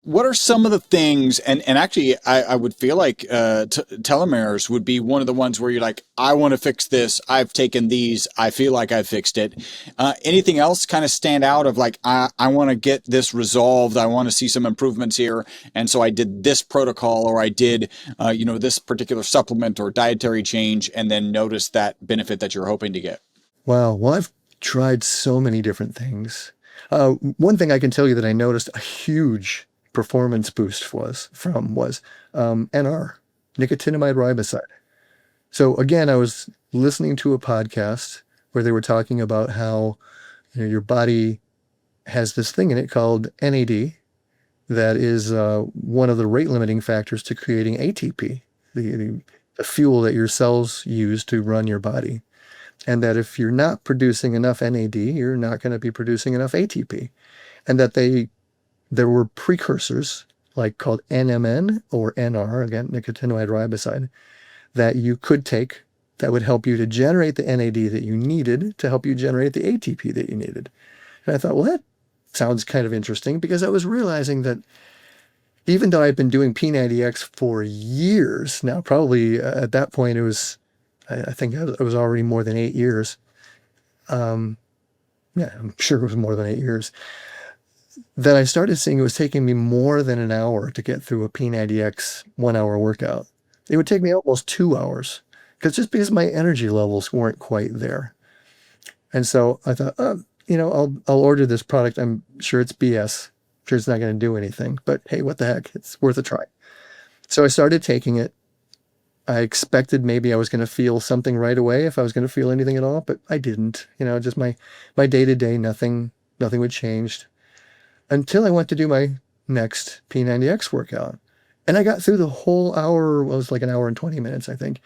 What are some of the things, and actually I would feel like telomeres would be one of the ones where you're like, I want to fix this. I've taken these. I feel like I fixed it. Anything else kind of stand out of like, I want to get this resolved. I want to see some improvements here. And so I did this protocol or I did, this particular supplement or dietary change and then notice that benefit that you're hoping to get. Wow. Well, I've tried so many different things. One thing I can tell you that I noticed a huge performance boost was NR, nicotinamide riboside. So again, I was listening to a podcast where they were talking about how your body has this thing in it called NAD that is one of the rate limiting factors to creating ATP, the fuel that your cells use to run your body. And that if you're not producing enough NAD, you're not going to be producing enough ATP. And that there were precursors like called NMN or NR, again, nicotinoid riboside, that you could take that would help you to generate the NAD that you needed to help you generate the ATP that you needed. And I thought, well, that sounds kind of interesting, because I was realizing that even though I'd been doing P90X for years now, probably at that point it was, I think it was already more than 8 years. Yeah, I'm sure it was more than 8 years. That I started seeing it was taking me more than an hour to get through a P90X 1 hour workout. It would take me almost 2 hours, because my energy levels weren't quite there. And so I thought, I'll order this product. I'm sure it's BS. I'm sure it's not going to do anything, but hey, what the heck? It's worth a try. So I started taking it. I expected maybe I was going to feel something right away, if I was going to feel anything at all, but I didn't. Just my day-to-day, nothing would change until I went to do my next P90X workout. And I got through the whole hour. Well, it was like an hour and 20 minutes, I think,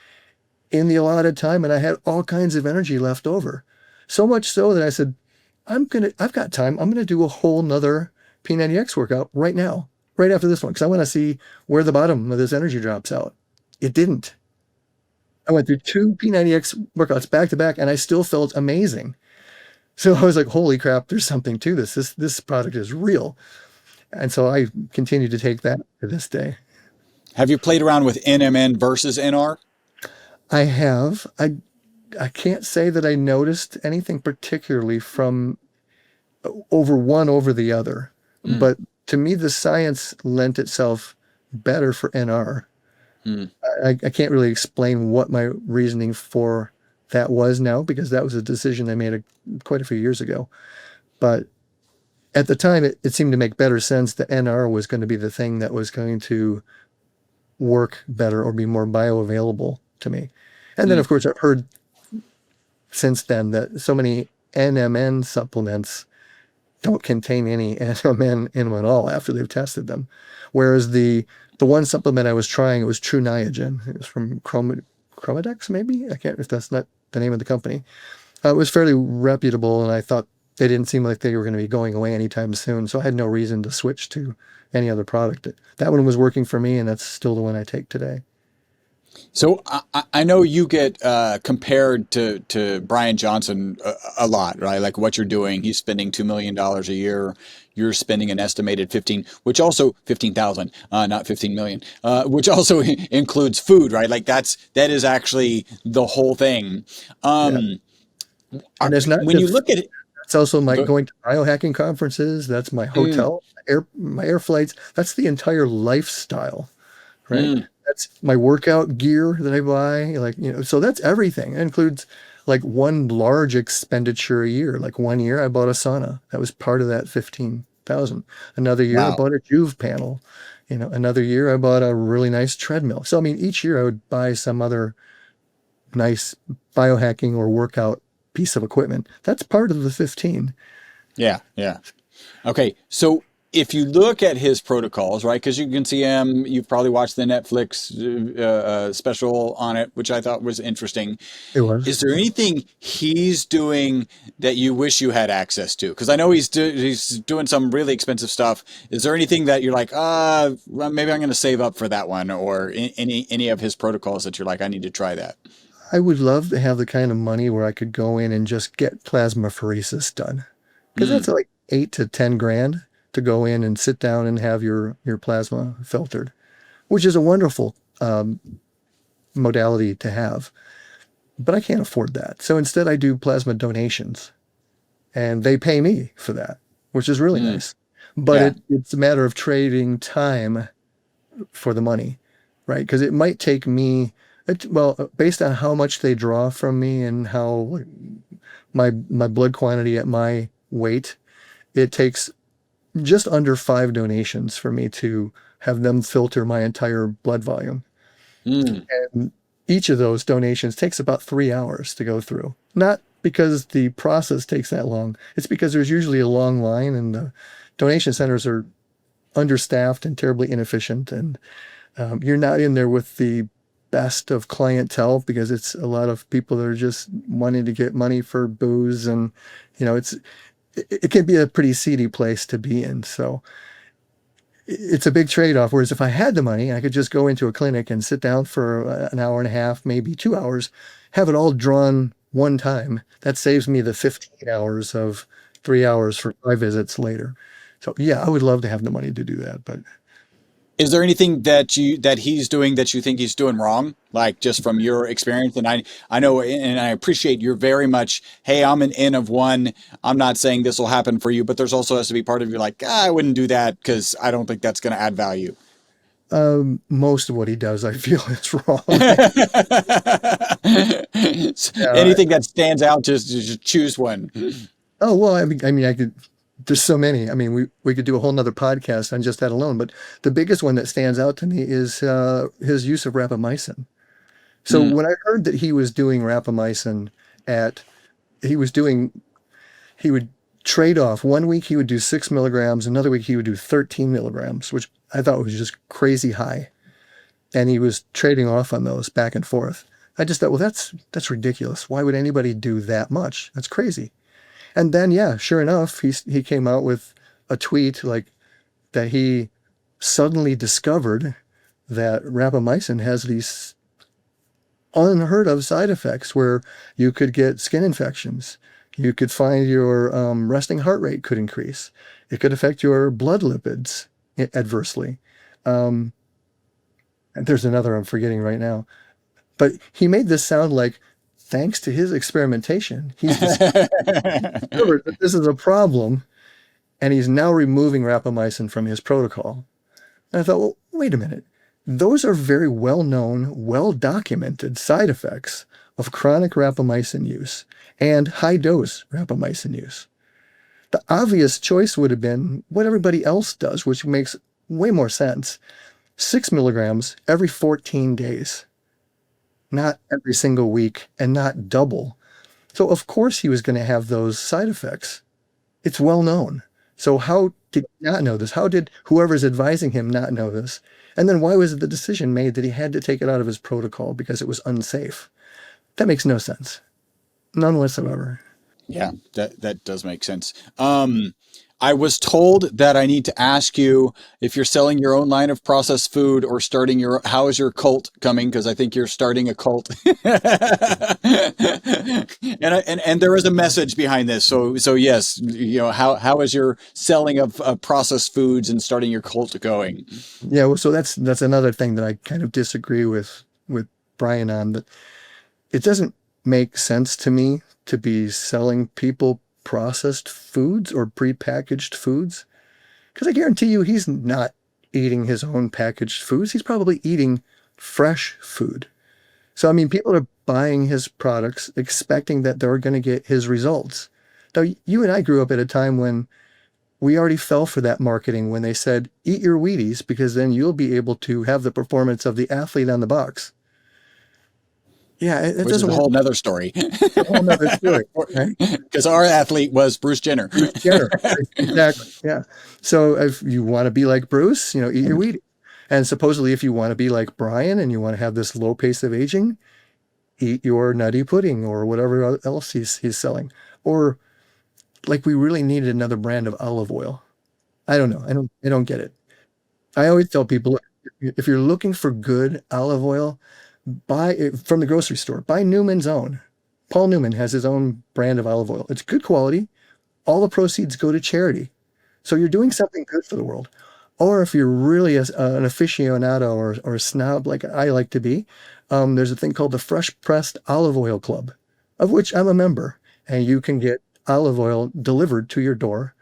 in the allotted time, and I had all kinds of energy left over. So much so that I said, I've got time. I'm gonna do a whole nother P90X workout right now, right after this one, because I want to see where the bottom of this energy drops out. It didn't. I went through 2 P90X workouts back to back, and I still felt amazing. So I was like, holy crap, there's something to this. This product is real. And so I continue to take that to this day. Have you played around with NMN versus NR? I have. I can't say that I noticed anything particularly from over one over the other, but to me, the science lent itself better for NR. I can't really explain what my reasoning for that was now, because that was a decision I made quite a few years ago. But at the time, it seemed to make better sense that NR was going to be the thing that was going to work better or be more bioavailable to me. And then, of course, I've heard since then that so many NMN supplements don't contain any NMN in them at all after they've tested them. Whereas the one supplement I was trying, it was True Niagen. It was from Chromadex, maybe? I can't, if that's not the name of the company. It was fairly reputable, and I thought they didn't seem like they were going to be going away anytime soon. So I had no reason to switch to any other product. That one was working for me, and that's still the one I take today. So I know you get compared to Bryan Johnson a lot, right? Like what you're doing, he's spending $2 million a year. You're spending an estimated 15,000, not 15 million, which also includes food, right? Like that is actually the whole thing. And it's not When you just, look at it, it's also my going to biohacking conferences. That's my hotel, my air flights. That's the entire lifestyle, right? That's my workout gear that I buy, so that's everything. It includes like one large expenditure a year. Like one year I bought a sauna. That was part of that 15,000. Another year I bought a Juve panel. Another year I bought a really nice treadmill. So, I mean, each year I would buy some other nice biohacking or workout piece of equipment. That's part of the 15. Yeah. Okay, so if you look at his protocols, right, because you can see him, you've probably watched the Netflix special on it, which I thought was interesting. It was. Is there anything he's doing that you wish you had access to? Because I know he's doing some really expensive stuff. Is there anything that you're like, well, maybe I'm going to save up for that one, or any of his protocols that you're like, I need to try that? I would love to have the kind of money where I could go in and just get plasmapheresis done, because that's like 8 to 10 grand to go in and sit down and have your plasma filtered, which is a wonderful modality to have. But I can't afford that. So instead I do plasma donations, and they pay me for that, which is really nice. But it's a matter of trading time for the money, right? Because it might take me, based on how much they draw from me and how my blood quantity at my weight, it takes just under 5 donations for me to have them filter my entire blood volume. And each of those donations takes about 3 hours to go through. Not because the process takes that long. It's because there's usually a long line, and the donation centers are understaffed and terribly inefficient. And you're not in there with the best of clientele, because it's a lot of people that are just wanting to get money for booze. And, it can be a pretty seedy place to be in. So it's a big trade-off. Whereas if I had the money, I could just go into a clinic and sit down for an hour and a half, maybe 2 hours, have it all drawn one time. That saves me the 15 hours of 3 hours for 5 visits later. So yeah, I would love to have the money to do that, but Is there anything that he's doing that you think he's doing wrong? Like just from your experience? And I know and I appreciate you're very much, hey, I'm an N of one. I'm not saying this will happen for you, but there's also has to be part of you like, I wouldn't do that because I don't think that's going to add value. most of what he does, I feel is wrong. Yeah. Anything that stands out, just choose one. Oh, well, I could, there's so many. I mean, we could do a whole nother podcast on just that alone, but the biggest one that stands out to me is his use of rapamycin. So Mm. when I heard that he was doing rapamycin at, he was doing, he would trade off. One week he would do 6 milligrams, another week he would do 13 milligrams, which I thought was just crazy high. And he was trading off on those back and forth. I just thought, well, that's ridiculous. Why would anybody do that much? That's crazy. And then, yeah, sure enough, he came out with a tweet like that he suddenly discovered that rapamycin has these unheard of side effects where you could get skin infections. You could find your resting heart rate could increase. It could affect your blood lipids adversely. Um, and there's another I'm forgetting right now. But he made this sound like, thanks to his experimentation, he's discovered that this is a problem, and he's now removing rapamycin from his protocol. And I thought, well, wait a minute. Those are very well-known, well-documented side effects of chronic rapamycin use and high-dose rapamycin use. The obvious choice would have been what everybody else does, which makes way more sense. 6 milligrams every 14 days, not every single week, and not double. So of course he was going to have those side effects. It's well known. So how did he not know this? How did whoever's advising him not know this? And then why was the decision made that he had to take it out of his protocol because it was unsafe? That makes no sense. None whatsoever. Yeah, that does make sense. I was told that I need to ask you if you're selling your own line of processed food or starting how is your cult coming? Because I think you're starting a cult. And there is a message behind this. So yes, how is your selling of processed foods and starting your cult going? Yeah, well, so that's another thing that I kind of disagree with Bryan on, that it doesn't make sense to me to be selling people processed foods or prepackaged foods, because I guarantee you he's not eating his own packaged foods. He's probably eating fresh food. So, I mean, people are buying his products expecting that they're going to get his results. Now, you and I grew up at a time when we already fell for that marketing when they said, eat your Wheaties because then you'll be able to have the performance of the athlete on the box. Yeah, it Which is doesn't a work. whole nother story. It's a whole nother story, right? Because our athlete was Bruce Jenner. Bruce Jenner, exactly. Yeah. So if you want to be like Bruce, eat your Wheaties. And supposedly, if you want to be like Bryan and you want to have this low pace of aging, eat your nutty pudding or whatever else he's selling. Or like we really needed another brand of olive oil. I don't know. I don't get it. I always tell people, if you're looking for good olive oil, buy it from the grocery store. Buy Newman's own. Paul Newman has his own brand of olive oil. It's good quality. All the proceeds go to charity. So you're doing something good for the world. Or if you're really an aficionado or a snob like I like to be, there's a thing called the Fresh Pressed Olive Oil Club, of which I'm a member. And you can get olive oil delivered to your door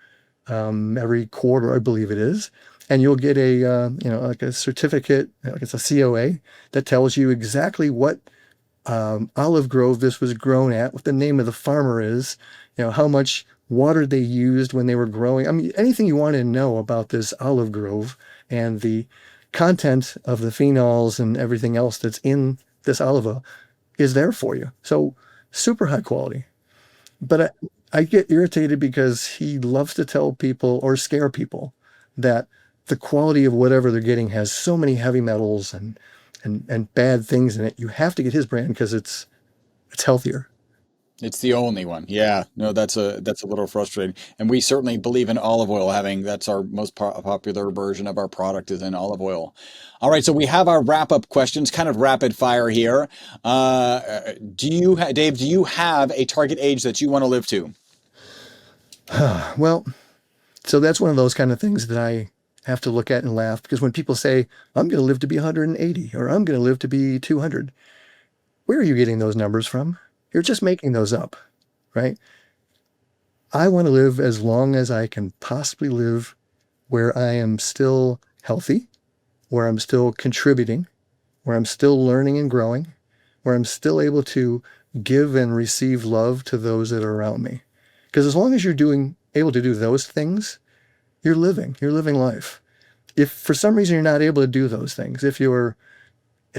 every quarter, I believe it is. And you'll get like a certificate, like it's a COA, that tells you exactly what olive grove this was grown at, what the name of the farmer is, how much water they used when they were growing. I mean, anything you want to know about this olive grove and the content of the phenols and everything else that's in this olive oil is there for you. So super high quality. But I get irritated because he loves to tell people or scare people that the quality of whatever they're getting has so many heavy metals and bad things in it. You have to get his brand because it's healthier. It's the only one. Yeah. No, that's a little frustrating. And we certainly believe in olive oil having that's our most popular version of our product is in olive oil. All right, so we have our wrap-up questions, kind of rapid fire here. Dave, do you have a target age that you want to live to? Well, so that's one of those kind of things that I have to look at and laugh because when people say, I'm going to live to be 180 or I'm going to live to be 200, where are you getting those numbers from? You're just making those up, right? I want to live as long as I can possibly live where I am still healthy, where I'm still contributing, where I'm still learning and growing, where I'm still able to give and receive love to those that are around me. Because as long as you're able to do those things, you're living life. If for some reason you're not able to do those things, if you're,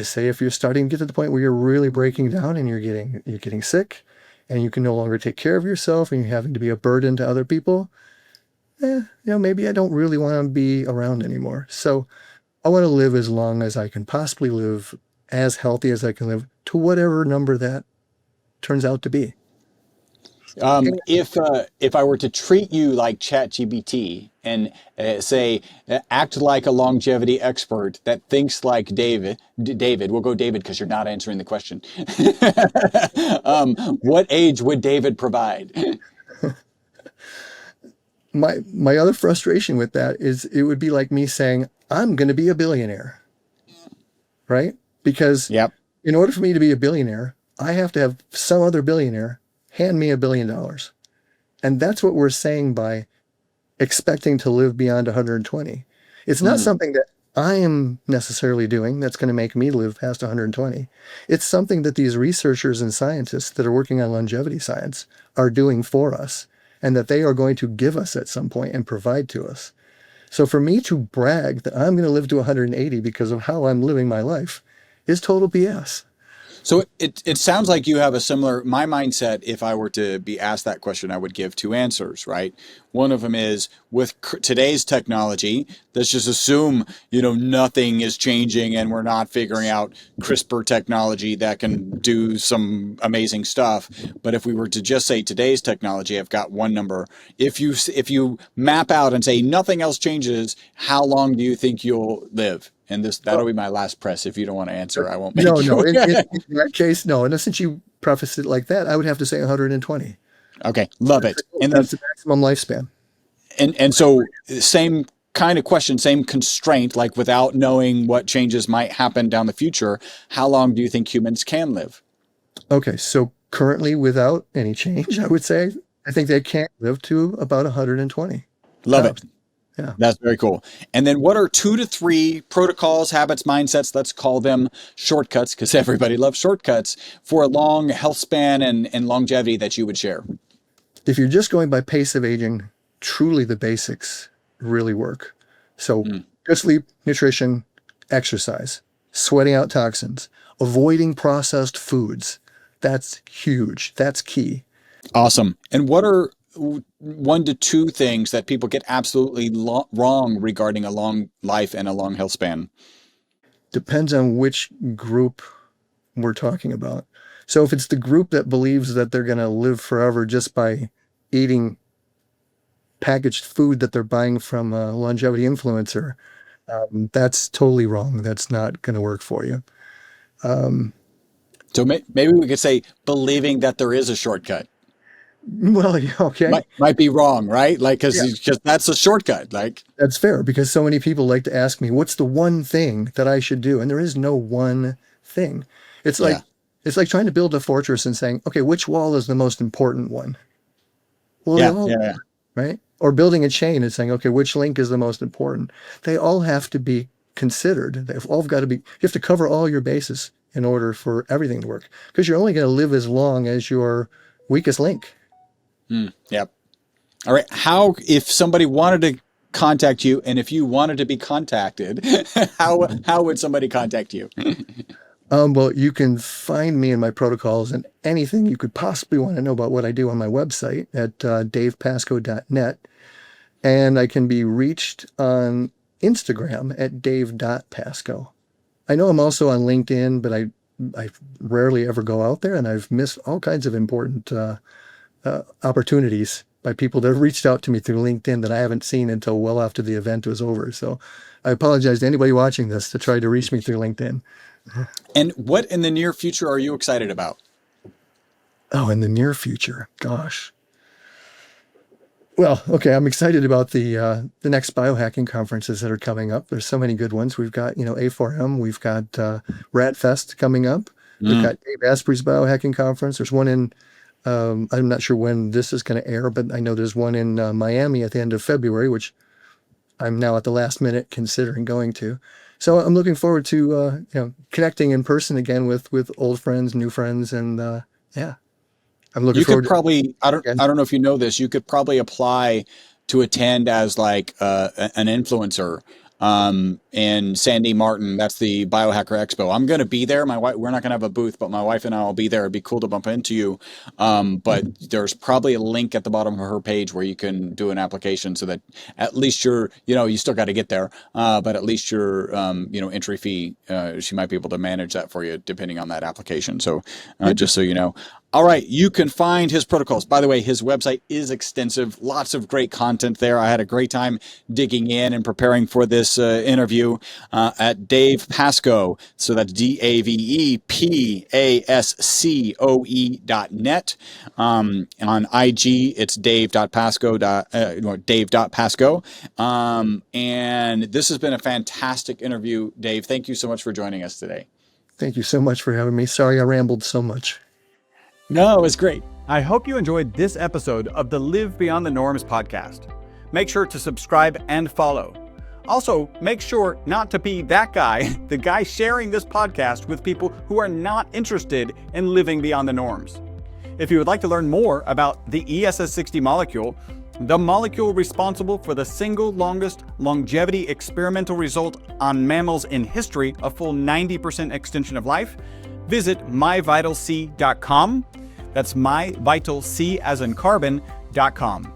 say, if you're starting to get to the point where you're really breaking down and you're getting sick and you can no longer take care of yourself and you're having to be a burden to other people, maybe I don't really want to be around anymore. So I want to live as long as I can possibly live, as healthy as I can live, to whatever number that turns out to be. If I were to treat you like ChatGPT and say act like a longevity expert that thinks like David, we'll go David because you're not answering the question. What age would David provide? My other frustration with that is it would be like me saying, I'm going to be a billionaire, right? Because Yep. in order for me to be a billionaire, I have to have some other billionaire hand me $1 billion. And that's what we're saying by expecting to live beyond 120. It's not something that I am necessarily doing that's going to make me live past 120. It's something that these researchers and scientists that are working on longevity science are doing for us and that they are going to give us at some point and provide to us. So for me to brag that I'm going to live to 180 because of how I'm living my life is total BS. So it sounds like you have a similar, my mindset, if I were to be asked that question, I would give two answers, right? One of them is with today's technology, let's just assume, nothing is changing and we're not figuring out CRISPR technology that can do some amazing stuff. But if we were to just say today's technology, I've got one number. If you map out and say nothing else changes, how long do you think you'll live? And that'll be my last press. If you don't want to answer, I won't make No, you. no. In that case, no. And since you prefaced it like that, I would have to say 120. Okay, love it. And then That's the maximum lifespan. and so same kind of question, same constraint, like without knowing what changes might happen down the future, how long do you think humans can live? Okay, so currently without any change, I would say I think they can't live to about 120. Love it. Tops. Yeah. That's very cool. And then what are 2 to 3 protocols, habits, mindsets, let's call them shortcuts because everybody loves shortcuts for a long health span and longevity that you would share? If you're just going by pace of aging, truly the basics really work. So good sleep, nutrition, exercise, sweating out toxins, avoiding processed foods. That's huge. That's key. Awesome. And what are 1 to 2 things that people get absolutely wrong regarding a long life and a long health span? Depends on which group we're talking about. So if it's the group that believes that they're going to live forever just by eating packaged food that they're buying from a longevity influencer, that's totally wrong. That's not going to work for you. So maybe we could say believing that there is a shortcut. Well, okay. Might be wrong, right? Like, Yeah. because that's a shortcut. Like, That's fair because so many people like to ask me, what's the one thing that I should do? And there is no one thing. It's like, Yeah. it's like trying to build a fortress and saying, okay, which wall is the most important one? Well, they yeah, all yeah, are, yeah. right? Or building a chain and saying, okay, which link is the most important? They all have to be considered. They've all got to be, you have to cover all your bases in order for everything to work because you're only going to live as long as your weakest link. Yep. All right. If somebody wanted to contact you and if you wanted to be contacted, how would somebody contact you? Well, you can find me in my protocols and anything you could possibly want to know about what I do on my website at davepascoe.net. And I can be reached on Instagram at dave.pascoe. I know I'm also on LinkedIn, but I rarely ever go out there, and I've missed all kinds of important opportunities by people that have reached out to me through LinkedIn that I haven't seen until well after the event was over. So I apologize to anybody watching this to try to reach me through LinkedIn. And what in the near future are you excited about? Oh, in the near future, gosh. Well, okay, I'm excited about the next biohacking conferences that are coming up. There's so many good ones. We've got, A4M, we've got Rat Fest coming up. We've got Dave Asprey's biohacking conference. There's one in, I'm not sure when this is going to air, but I know there's one in Miami at the end of February, which I'm now at the last minute considering going to. So I'm looking forward to connecting in person again with old friends, new friends, and yeah. I'm looking You forward could probably, I again. don't know if you know this, you could probably apply to attend as like an influencer in Sandy Martin. That's the Biohacker Expo. I'm going to be there. My wife, we're not going to have a booth, but my wife and I will be there. It'd be cool to bump into you. But there's probably a link at the bottom of her page where you can do an application so that at least you're, you still got to get there. But at least your, entry fee, she might be able to manage that for you depending on that application. So just so you know. All right, you can find his protocols. By the way, his website is extensive. Lots of great content there. I had a great time digging in and preparing for this interview at Dave Pascoe. So that's DavePascoe.net. On IG, it's Dave.Pascoe. And this has been a fantastic interview, Dave. Thank you so much for joining us today. Thank you so much for having me. Sorry I rambled so much. No, it was great. I hope you enjoyed this episode of the Live Beyond the Norms podcast. Make sure to subscribe and follow. Also, make sure not to be that guy, the guy sharing this podcast with people who are not interested in living beyond the norms. If you would like to learn more about the ESS60 molecule, the molecule responsible for the single longest longevity experimental result on mammals in history, a full 90% extension of life, visit myvitalc.com. That's myvitalc as in carbon.com.